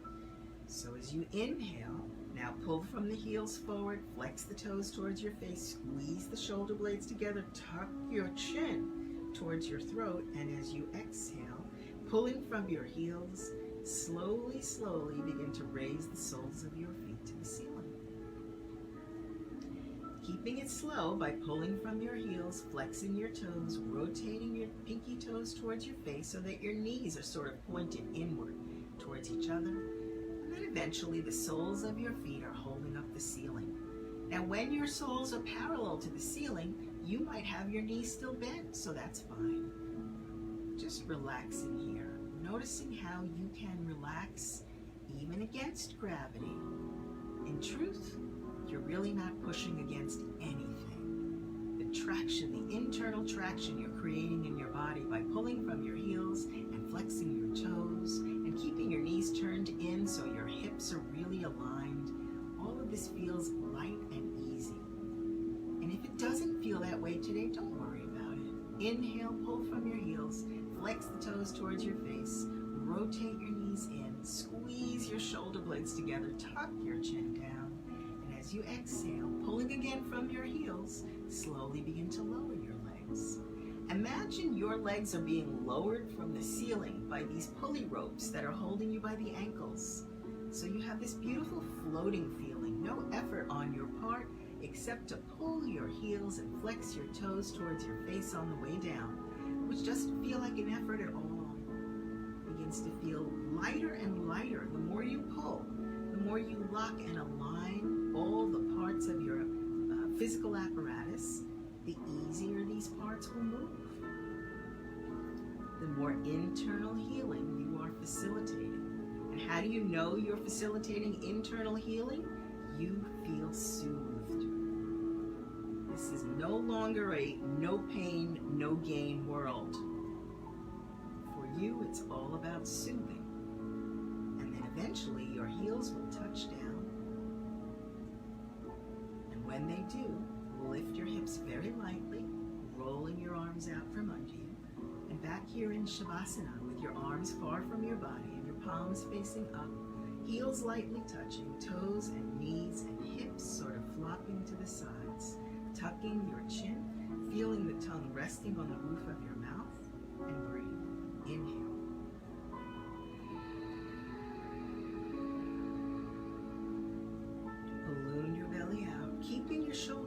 So as you inhale, now pull from the heels forward, flex the toes towards your face, squeeze the shoulder blades together, tuck your chin towards your throat, and as you exhale, pulling from your heels, slowly, slowly begin to raise the soles of your feet to the ceiling. Keeping it slow by pulling from your heels, flexing your toes, rotating your pinky toes towards your face so that your knees are sort of pointed inward towards each other. And then eventually the soles of your feet are holding up the ceiling. Now when your soles are parallel to the ceiling, you might have your knees still bent, so that's fine. Just relaxing here, noticing how you can relax even against gravity. In truth, you're really not pushing against anything. The traction, the internal traction you're creating in your body by pulling from your heels and flexing your toes and keeping your knees turned in so your hips are really aligned, all of this feels light and easy. And if it doesn't feel that way today, don't worry about it. Inhale, pull from your heels, flex the toes towards your face, rotate your knees in, squeeze your shoulder blades together, tuck your chin down. As you exhale, pulling again from your heels, slowly begin to lower your legs. Imagine your legs are being lowered from the ceiling by these pulley ropes that are holding you by the ankles. So you have this beautiful floating feeling, no effort on your part except to pull your heels and flex your toes towards your face on the way down, which doesn't feel like an effort at all. It begins to feel lighter and lighter the more you pull, the more you lock and align all the parts of your physical apparatus, the easier these parts will move. The more internal healing you are facilitating. And how do you know you're facilitating internal healing? You feel soothed. This is no longer a no pain, no gain world. For you, it's all about soothing. And then eventually your heels will touch down. When they do, lift your hips very lightly, rolling your arms out from under you. And back here in Shavasana with your arms far from your body and your palms facing up, heels lightly touching, toes and knees and hips sort of flopping to the sides, tucking your chin, feeling the tongue resting on the roof of your mouth, and breathe. Inhale.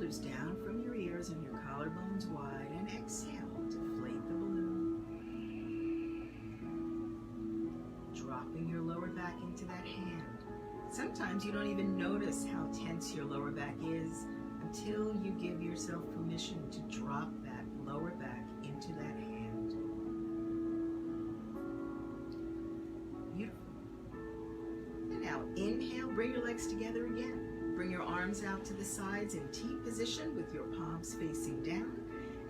shoulders down from your ears and your collarbones wide, and exhale, deflate the balloon. Dropping your lower back into that hand. Sometimes you don't even notice how tense your lower back is until you give yourself permission to drop that lower back into that hand. Beautiful. And now inhale, bring your legs together again. Bring your arms out to the sides in T position with your palms facing down,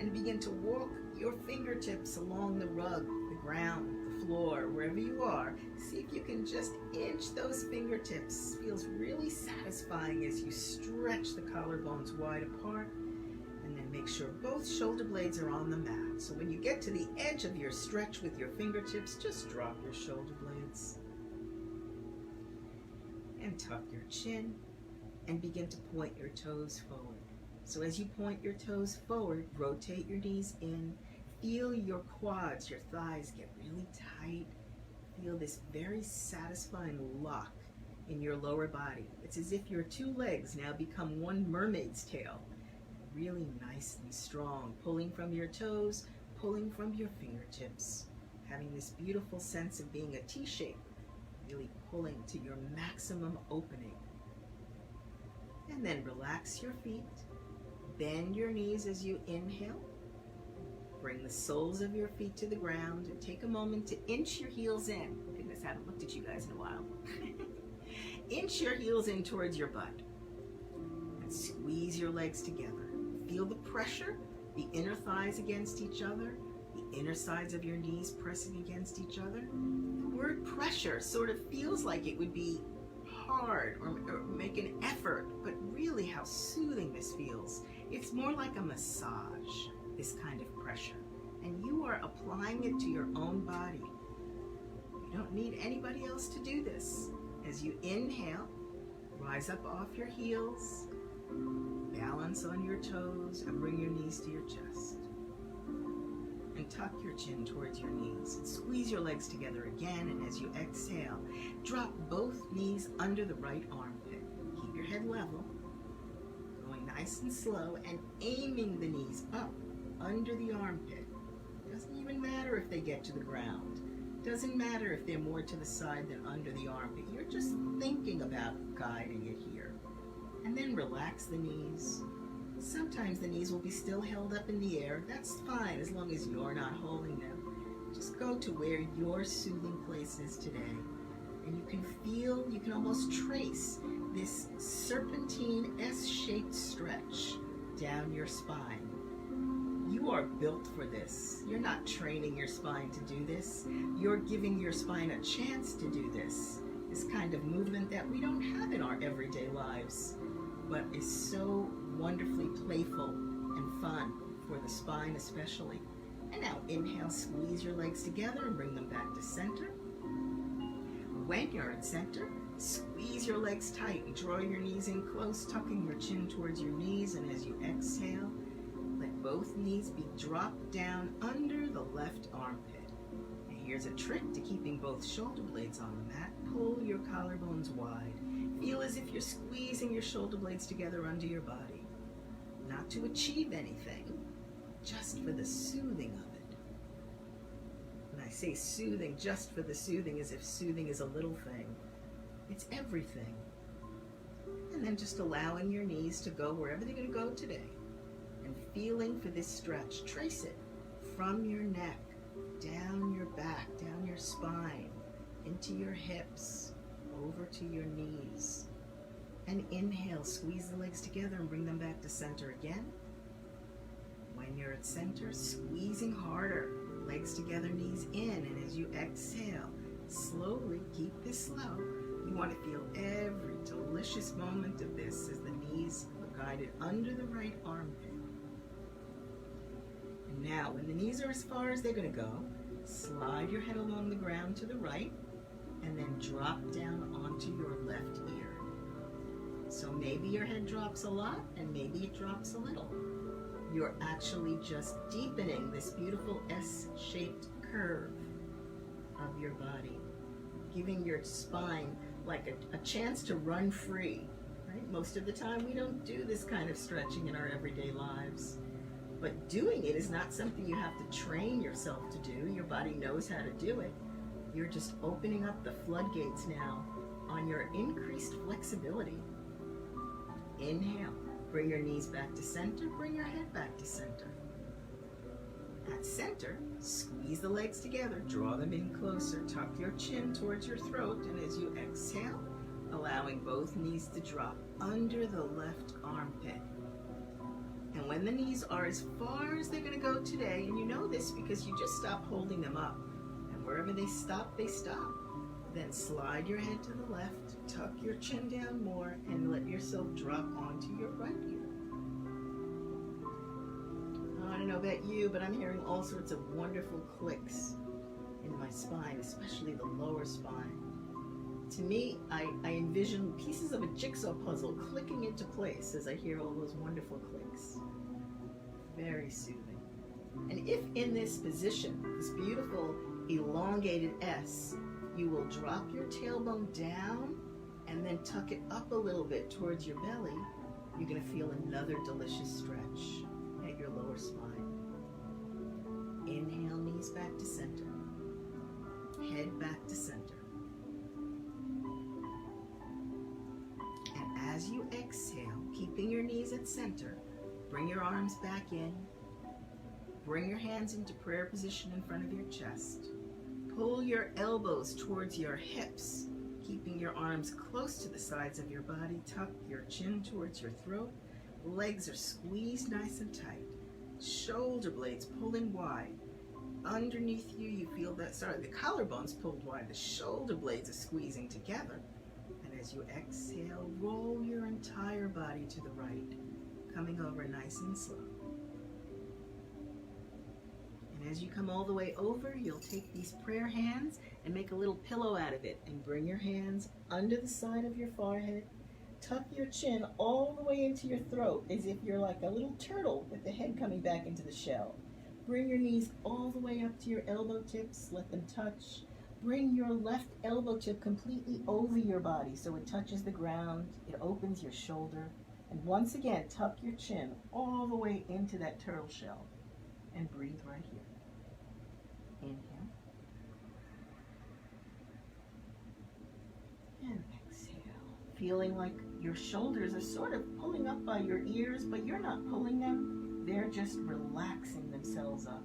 and begin to walk your fingertips along the rug, the ground, the floor, wherever you are. See if you can just inch those fingertips. Feels really satisfying as you stretch the collarbones wide apart, and then make sure both shoulder blades are on the mat. So when you get to the edge of your stretch with your fingertips, just drop your shoulder blades and tuck your chin and begin to point your toes forward. So as you point your toes forward, rotate your knees in. Feel your quads, your thighs get really tight. Feel this very satisfying lock in your lower body. It's as if your two legs now become one mermaid's tail. Really nice and strong, pulling from your toes, pulling from your fingertips. Having this beautiful sense of being a T-shape, really pulling to your maximum opening. And then relax your feet. Bend your knees as you inhale. Bring the soles of your feet to the ground and take a moment to inch your heels in. Goodness, I haven't looked at you guys in a while. Inch your heels in towards your butt. And squeeze your legs together. Feel the pressure, the inner thighs against each other, the inner sides of your knees pressing against each other. The word pressure sort of feels like it would be hard or make an effort, but really how soothing this feels. It's more like a massage, this kind of pressure, and you are applying it to your own body. You don't need anybody else to do this. As you inhale, rise up off your heels, balance on your toes, and bring your knees to your chest. And tuck your chin towards your knees. And squeeze your legs together again, and as you exhale, drop both knees under the right armpit. Keep your head level, going nice and slow, and aiming the knees up under the armpit. Doesn't even matter if they get to the ground. Doesn't matter if they're more to the side than under the armpit. You're just thinking about guiding it here. And then relax the knees. Sometimes the knees will be still held up in the air. That's fine as long as you're not holding them. Just go to where your soothing place is today. And you can feel, you can almost trace this serpentine S-shaped stretch down your spine. You are built for this. You're not training your spine to do this. You're giving your spine a chance to do this. This kind of movement that we don't have in our everyday lives, but is so wonderfully playful and fun for the spine especially. And now inhale, squeeze your legs together and bring them back to center. When you're at center, squeeze your legs tight and draw your knees in close, tucking your chin towards your knees. And as you exhale, let both knees be dropped down under the left armpit. And here's a trick to keeping both shoulder blades on the mat. Pull your collarbones wide. Feel as if you're squeezing your shoulder blades together under your body. Not to achieve anything, just for the soothing of it. When I say soothing, just for the soothing, as if soothing is a little thing. It's everything. And then just allowing your knees to go wherever they're going to go today. And feeling for this stretch. Trace it from your neck, down your back, down your spine, into your hips, over to your knees. And inhale, squeeze the legs together and bring them back to center again. When you're at center, squeezing harder, legs together, knees in. And as you exhale, slowly, keep this slow. You want to feel every delicious moment of this as the knees are guided under the right armpit. And now, when the knees are as far as they're going to go, slide your head along the ground to the right, and then drop down onto your left ear. So maybe your head drops a lot, and maybe it drops a little. You're actually just deepening this beautiful S-shaped curve of your body, giving your spine like a chance to run free, right? right? Most of the time we don't do this kind of stretching in our everyday lives. But doing it is not something you have to train yourself to do. Your body knows how to do it. You're just opening up the floodgates now on your increased flexibility. Inhale. Bring your knees back to center. Bring your head back to center. At center, squeeze the legs together. Draw them in closer. Tuck your chin towards your throat. And as you exhale, allowing both knees to drop under the left armpit. And when the knees are as far as they're going to go today, and you know this because you just stop holding them up, and wherever they stop, then slide your head to the left, tuck your chin down more, and let yourself drop onto your right ear. I don't know about you, but I'm hearing all sorts of wonderful clicks in my spine, especially the lower spine. To me, I envision pieces of a jigsaw puzzle clicking into place as I hear all those wonderful clicks. Very soothing. And if in this position, this beautiful elongated S, you will drop your tailbone down and then tuck it up a little bit towards your belly, you're going to feel another delicious stretch at your lower spine. Inhale, knees back to center. Head back to center. And as you exhale, keeping your knees at center, bring your arms back in. Bring your hands into prayer position in front of your chest. Pull your elbows towards your hips, keeping your arms close to the sides of your body. Tuck your chin towards your throat. Legs are squeezed nice and tight. Shoulder blades pulling wide. Underneath you, you feel that, the collarbones pulled wide. The shoulder blades are squeezing together. And as you exhale, roll your entire body to the right, coming over nice and slow. And as you come all the way over, you'll take these prayer hands and make a little pillow out of it and bring your hands under the side of your forehead. Tuck your chin all the way into your throat as if you're like a little turtle with the head coming back into the shell. Bring your knees all the way up to your elbow tips. Let them touch. Bring your left elbow tip completely over your body so it touches the ground. It opens your shoulder. And once again, tuck your chin all the way into that turtle shell. And breathe right here. Inhale. And exhale. Feeling like your shoulders are sort of pulling up by your ears, but you're not pulling them. They're just relaxing themselves up.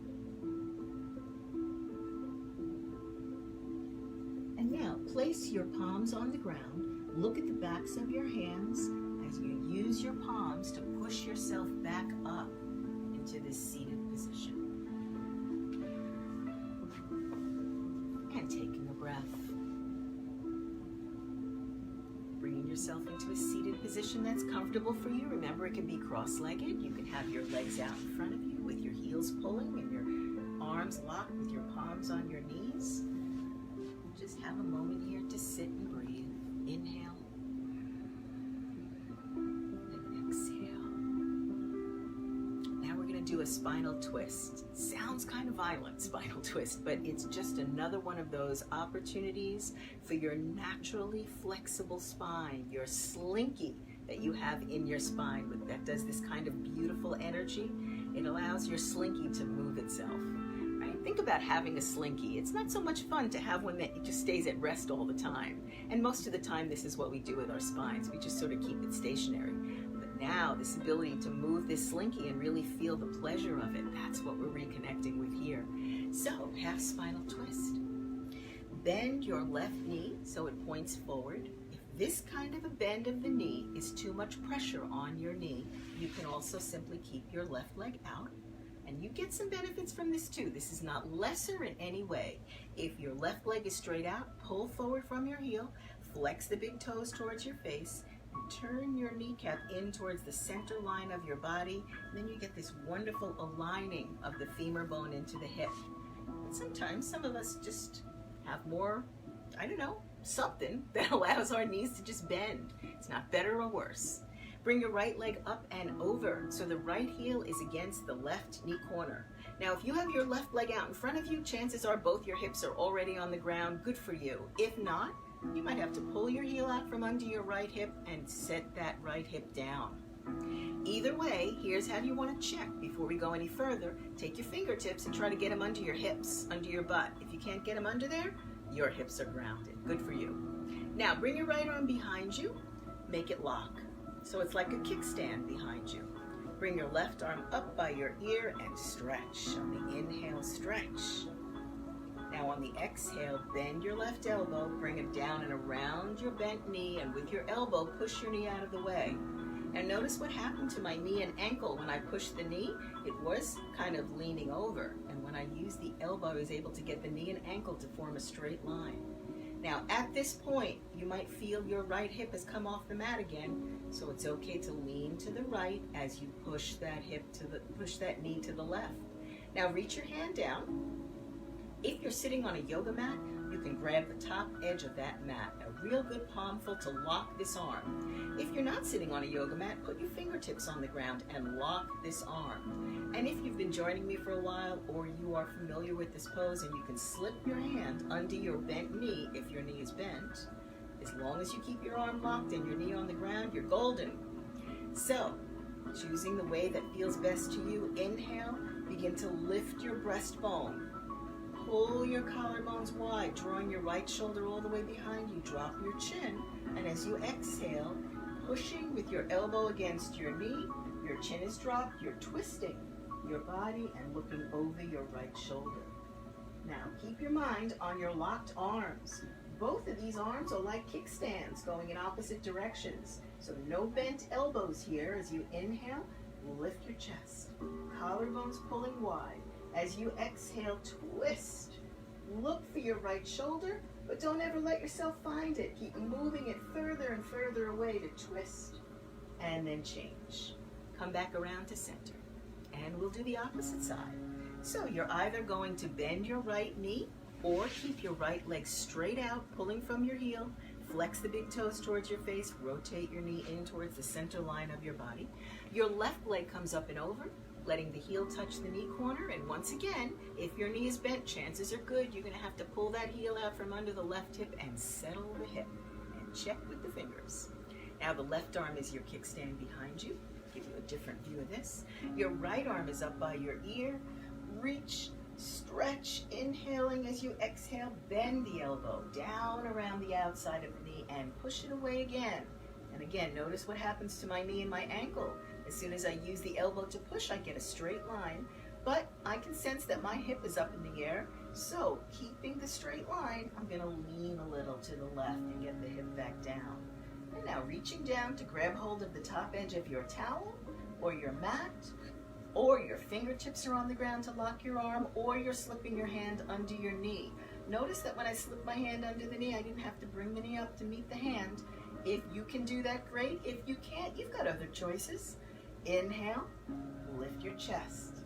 And now, place your palms on the ground. Look at the backs of your hands as you use your palms to push yourself back up into this seated position. And taking a breath. Bringing yourself into a seated position that's comfortable for you. Remember, it can be cross-legged. You can have your legs out in front of you with your heels pulling and your arms locked with your palms on your knees. Just have a moment here to sit and breathe. Inhale. Do a spinal twist. Sounds kind of violent, spinal twist, but it's just another one of those opportunities for your naturally flexible spine, your slinky that you have in your spine that does this kind of beautiful energy. It allows your slinky to move itself. Right? Think about having a slinky. It's not so much fun to have one that just stays at rest all the time. And most of the time, this is what we do with our spines. We just sort of keep it stationary. Now, this ability to move this slinky and really feel the pleasure of it, that's what we're reconnecting with here. So, half spinal twist. Bend your left knee so it points forward. If this kind of a bend of the knee is too much pressure on your knee, you can also simply keep your left leg out. And you get some benefits from this too. This is not lesser in any way. If your left leg is straight out, pull forward from your heel, flex the big toes towards your face, turn your kneecap in towards the center line of your body, and then you get this wonderful aligning of the femur bone into the hip. And sometimes some of us just have more, something that allows our knees to just bend. It's not better or worse. Bring your right leg up and over so the right heel is against the left knee corner. Now, if you have your left leg out in front of you, chances are both your hips are already on the ground. Good for you. If not, You might have to pull your heel out from under your right hip and set that right hip down. Either way, here's how you want to check before we go any further. Take your fingertips and try to get them under your hips, under your butt. If you can't get them under there, your hips are grounded. Good for you. Now, bring your right arm behind you. Make it lock. So it's like a kickstand behind you. Bring your left arm up by your ear and stretch. On the inhale, stretch. Now on the exhale, bend your left elbow, bring it down and around your bent knee, and with your elbow, push your knee out of the way. And notice what happened to my knee and ankle when I pushed the knee. It was kind of leaning over, and when I used the elbow, I was able to get the knee and ankle to form a straight line. Now at this point, you might feel your right hip has come off the mat again, so it's okay to lean to the right as you push that knee to the left. Now reach your hand down. If you're sitting on a yoga mat, you can grab the top edge of that mat, a real good palmful to lock this arm. If you're not sitting on a yoga mat, put your fingertips on the ground and lock this arm. And if you've been joining me for a while, or you are familiar with this pose, and you can slip your hand under your bent knee if your knee is bent, as long as you keep your arm locked and your knee on the ground, you're golden. So, choosing the way that feels best to you, inhale, begin to lift your breastbone. Pull your collarbones wide, drawing your right shoulder all the way behind you. Drop your chin, and as you exhale, pushing with your elbow against your knee, your chin is dropped, you're twisting your body and looking over your right shoulder. Now, keep your mind on your locked arms. Both of these arms are like kickstands going in opposite directions. So no bent elbows here. As you inhale, lift your chest. Collarbones pulling wide. As you exhale, twist. Look for your right shoulder, but don't ever let yourself find it. Keep moving it further and further away to twist, and then change. Come back around to center, and we'll do the opposite side. So you're either going to bend your right knee or keep your right leg straight out, pulling from your heel. Flex the big toes towards your face. Rotate your knee in towards the center line of your body. Your left leg comes up and over, letting the heel touch the knee corner. And once again, if your knee is bent, chances are good you're going to have to pull that heel out from under the left hip and settle the hip. And check with the fingers. Now the left arm is your kickstand behind you. Give you a different view of this. Your right arm is up by your ear. Reach, stretch, inhaling as you exhale. Bend the elbow down around the outside of the knee and push it away again. And again, notice what happens to my knee and my ankle. As soon as I use the elbow to push, I get a straight line, but I can sense that my hip is up in the air. So keeping the straight line, I'm going to lean a little to the left and get the hip back down. And now reaching down to grab hold of the top edge of your towel or your mat, or your fingertips are on the ground to lock your arm, or you're slipping your hand under your knee. Notice that when I slip my hand under the knee, I didn't have to bring the knee up to meet the hand. If you can do that, great. If you can't, you've got other choices. Inhale, lift your chest.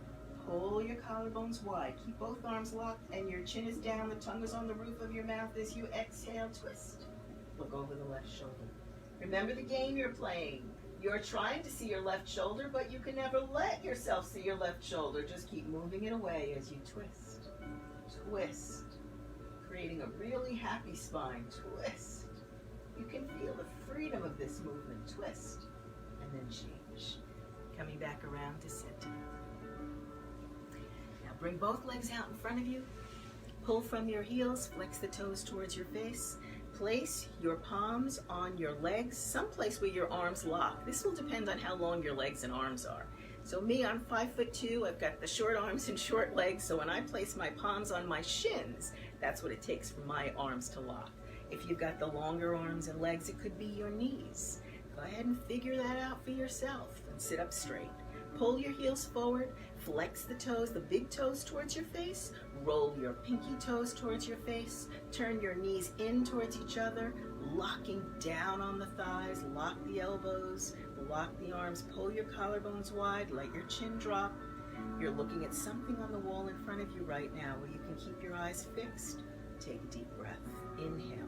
Pull your collarbones wide. Keep both arms locked and your chin is down. The tongue is on the roof of your mouth. As you exhale, twist. Look over the left shoulder. Remember the game you're playing. You're trying to see your left shoulder, but you can never let yourself see your left shoulder. Just keep moving it away as you twist. Twist. Creating a really happy spine. Twist. You can feel the freedom of this movement. Twist. And then change. Coming back around to center. Now bring both legs out in front of you. Pull from your heels. Flex the toes towards your face. Place your palms on your legs, someplace where your arms lock. This will depend on how long your legs and arms are. So me, I'm 5'2". I've got the short arms and short legs. So when I place my palms on my shins, that's what it takes for my arms to lock. If you've got the longer arms and legs, it could be your knees. Go ahead and figure that out for yourself and sit up straight. Pull your heels forward, flex the toes, the big toes towards your face, roll your pinky toes towards your face, turn your knees in towards each other, locking down on the thighs, lock the elbows, lock the arms, pull your collarbones wide, let your chin drop. You're looking at something on the wall in front of you right now where you can keep your eyes fixed. Take a deep breath. Inhale.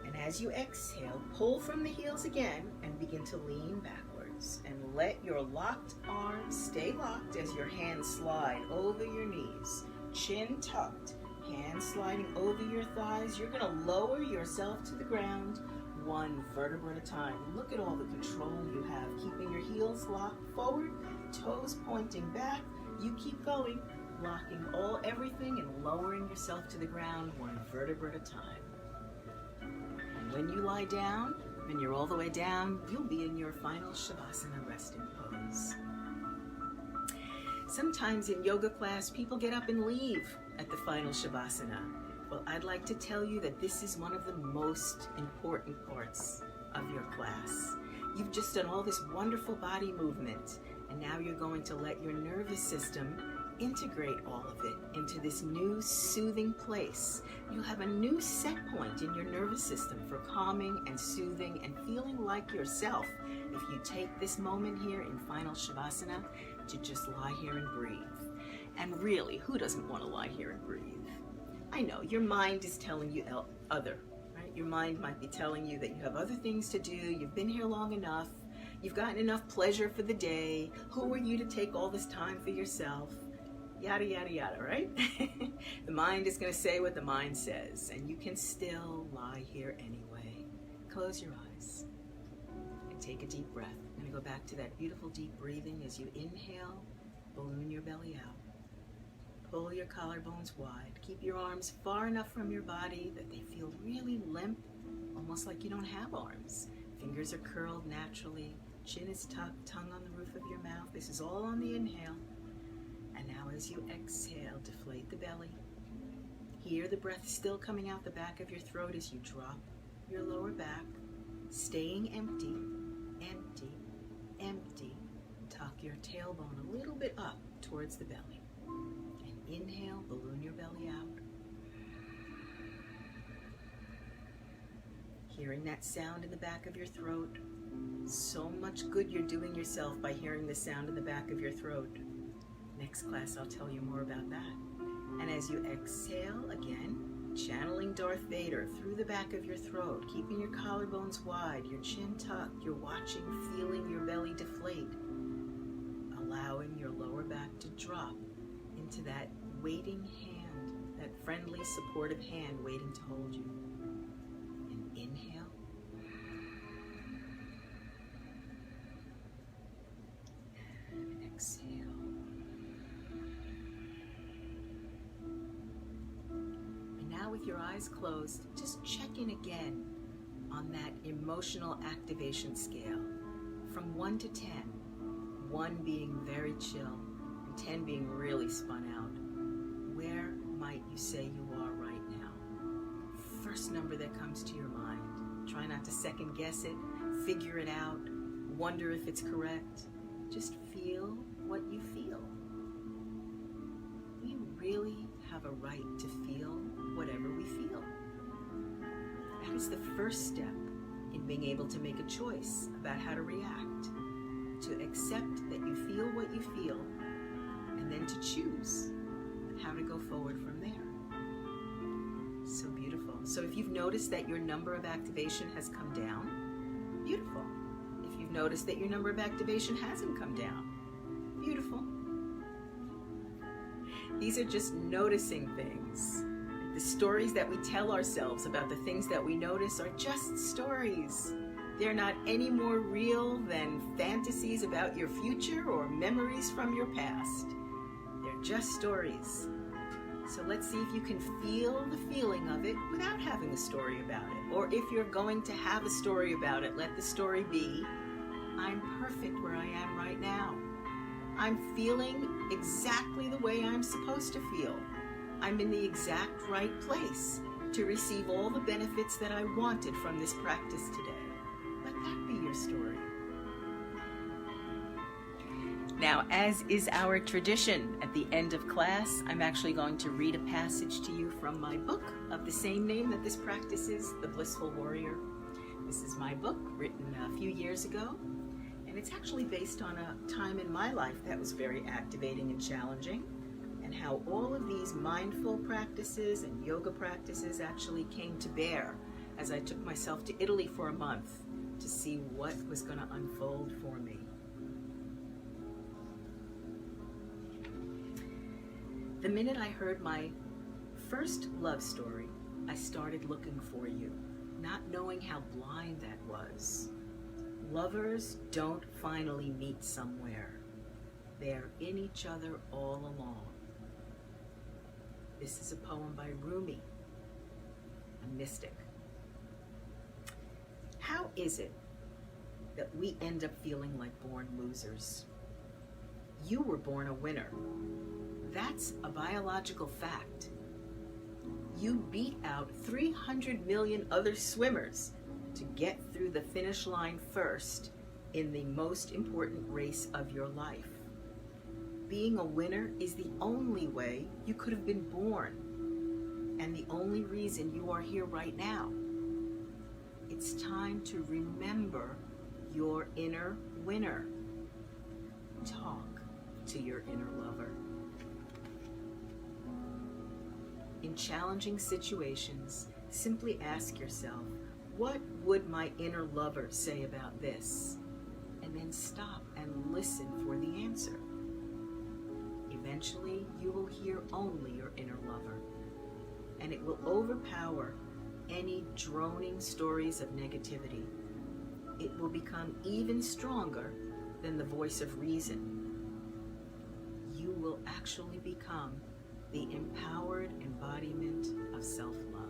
And as you exhale, pull from the heels again and begin to lean backwards. And let your locked arms stay locked as your hands slide over your knees. Chin tucked, Hands sliding over your thighs. You're going to lower yourself to the ground, one vertebra at a time. Look at all the control you have, keeping your heels locked forward, toes pointing back. You keep going, locking everything and lowering yourself to the ground, one vertebra at a time. And when you lie down, and you're all the way down, you'll be in your final Shavasana resting pose. Sometimes in yoga class, people get up and leave at the final Shavasana. Well, I'd like to tell you that this is one of the most important parts of your class. You've just done all this wonderful body movement, and now you're going to let your nervous system integrate all of it into this new soothing place. You'll have a new set point in your nervous system for calming and soothing and feeling like yourself if you take this moment here in final Shavasana to just lie here and breathe. And really, who doesn't want to lie here and breathe? I know your mind is telling you other, right? Your mind might be telling you that you have other things to do, you've been here long enough, you've gotten enough pleasure for the day, who are you to take all this time for yourself? Yada, yada, yada, right? The mind is going to say what the mind says, and you can still lie here anyway. Close your eyes and take a deep breath. I'm going to go back to that beautiful deep breathing as you inhale, balloon your belly out. Pull your collarbones wide. Keep your arms far enough from your body that they feel really limp, almost like you don't have arms. Fingers are curled naturally. Chin is tucked, tongue on the roof of your mouth. This is all on the inhale. And now as you exhale, deflate the belly. Hear the breath still coming out the back of your throat as you drop your lower back, staying empty, empty, empty. Tuck your tailbone a little bit up towards the belly. And inhale, balloon your belly out. Hearing that sound in the back of your throat. So much good you're doing yourself by hearing the sound in the back of your throat. Next class, I'll tell you more about that. And as you exhale again, channeling Darth Vader through the back of your throat, keeping your collarbones wide, your chin tucked, you're watching, feeling your belly deflate, allowing your lower back to drop into that waiting hand, that friendly, supportive hand waiting to hold you. And inhale. And exhale. With your eyes closed, just check in again on that emotional activation scale from 1 to 10, 1 being very chill and 10 being really spun out. Where might you say you are right now? First number that comes to your mind. Try not to second guess it, figure it out, wonder if it's correct. Just feel what you feel. We really have a right to feel whatever we feel. That is the first step in being able to make a choice about how to react, to accept that you feel what you feel, and then to choose how to go forward from there. So beautiful. So if you've noticed that your number of activation has come down, beautiful. If you've noticed that your number of activation hasn't come down, beautiful. These are just noticing things. The stories that we tell ourselves about the things that we notice are just stories. They're not any more real than fantasies about your future or memories from your past. They're just stories. So let's see if you can feel the feeling of it without having a story about it. Or if you're going to have a story about it, let the story be, I'm perfect where I am right now. I'm feeling exactly the way I'm supposed to feel. I'm in the exact right place to receive all the benefits that I wanted from this practice today. Let that be your story. Now, as is our tradition at the end of class, I'm actually going to read a passage to you from my book of the same name that this practice is, The Blissful Warrior. This is my book, written a few years ago, and it's actually based on a time in my life that was very activating and challenging, and how all of these mindful practices and yoga practices actually came to bear as I took myself to Italy for a month to see what was going to unfold for me. The minute I heard my first love story, I started looking for you, not knowing how blind that was. Lovers don't finally meet somewhere. They're in each other all along. This is a poem by Rumi, a mystic. How is it that we end up feeling like born losers? You were born a winner. That's a biological fact. You beat out 300 million other swimmers to get through the finish line first in the most important race of your life. Being a winner is the only way you could have been born, and the only reason you are here right now. It's time to remember your inner winner. Talk to your inner lover. In challenging situations, simply ask yourself, what would my inner lover say about this? And then stop and listen for the answer. Eventually, you will hear only your inner lover, and it will overpower any droning stories of negativity. It will become even stronger than the voice of reason. You will actually become the empowered embodiment of self-love.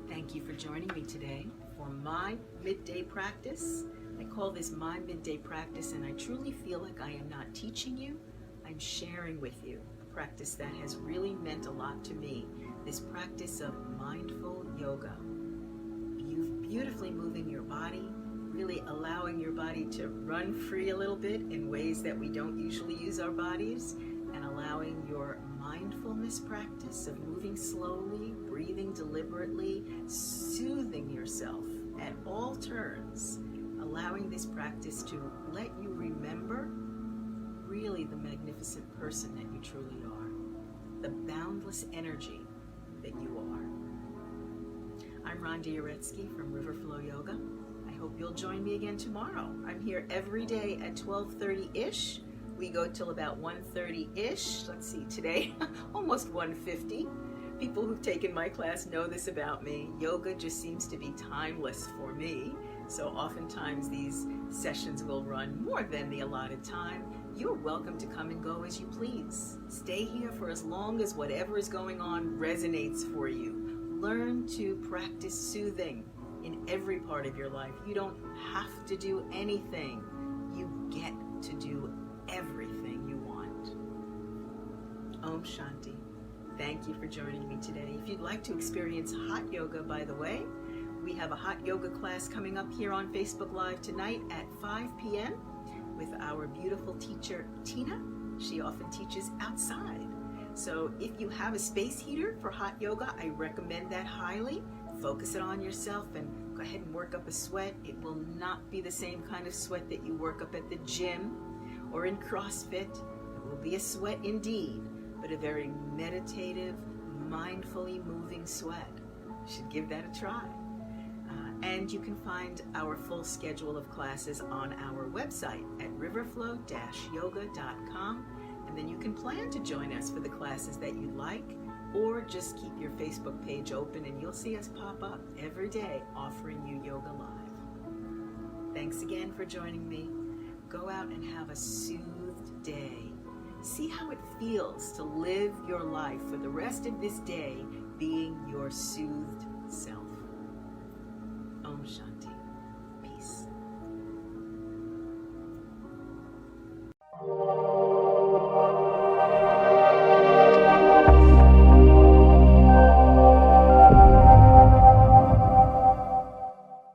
Thank you for joining me today for my midday practice. I call this my midday practice, and I truly feel like I am not teaching you, I'm sharing with you a practice that has really meant a lot to me, this practice of mindful yoga. You beautifully moving your body, really allowing your body to run free a little bit in ways that we don't usually use our bodies, and allowing your mindfulness practice of moving slowly, breathing deliberately, soothing yourself at all turns, allowing this practice to let you remember really the magnificent person that you truly are, the boundless energy that you are. I'm Rhonda Uretsky from River Flow Yoga. I hope you'll join me again tomorrow. I'm here every day at 12:30-ish. We go till about 1:30-ish. Let's see, today, almost 1:50. People who've taken my class know this about me. Yoga just seems to be timeless for me. So oftentimes these sessions will run more than the allotted time. You're welcome to come and go as you please. Stay here for as long as whatever is going on resonates for you. Learn to practice soothing in every part of your life. You don't have to do anything. You get to do everything you want. Om Shanti. Thank you for joining me today. If you'd like to experience hot yoga, by the way, we have a hot yoga class coming up here on Facebook Live tonight at 5 p.m. with our beautiful teacher, Tina. She often teaches outside. So if you have a space heater for hot yoga, I recommend that highly. Focus it on yourself and go ahead and work up a sweat. It will not be the same kind of sweat that you work up at the gym or in CrossFit. It will be a sweat indeed, but a very meditative, mindfully moving sweat. You should give that a try. And you can find our full schedule of classes on our website at riverflow-yoga.com. And then you can plan to join us for the classes that you like, or just keep your Facebook page open and you'll see us pop up every day offering you yoga live. Thanks again for joining me. Go out and have a soothed day. See how it feels to live your life for the rest of this day being your soothed self. Om Shanti.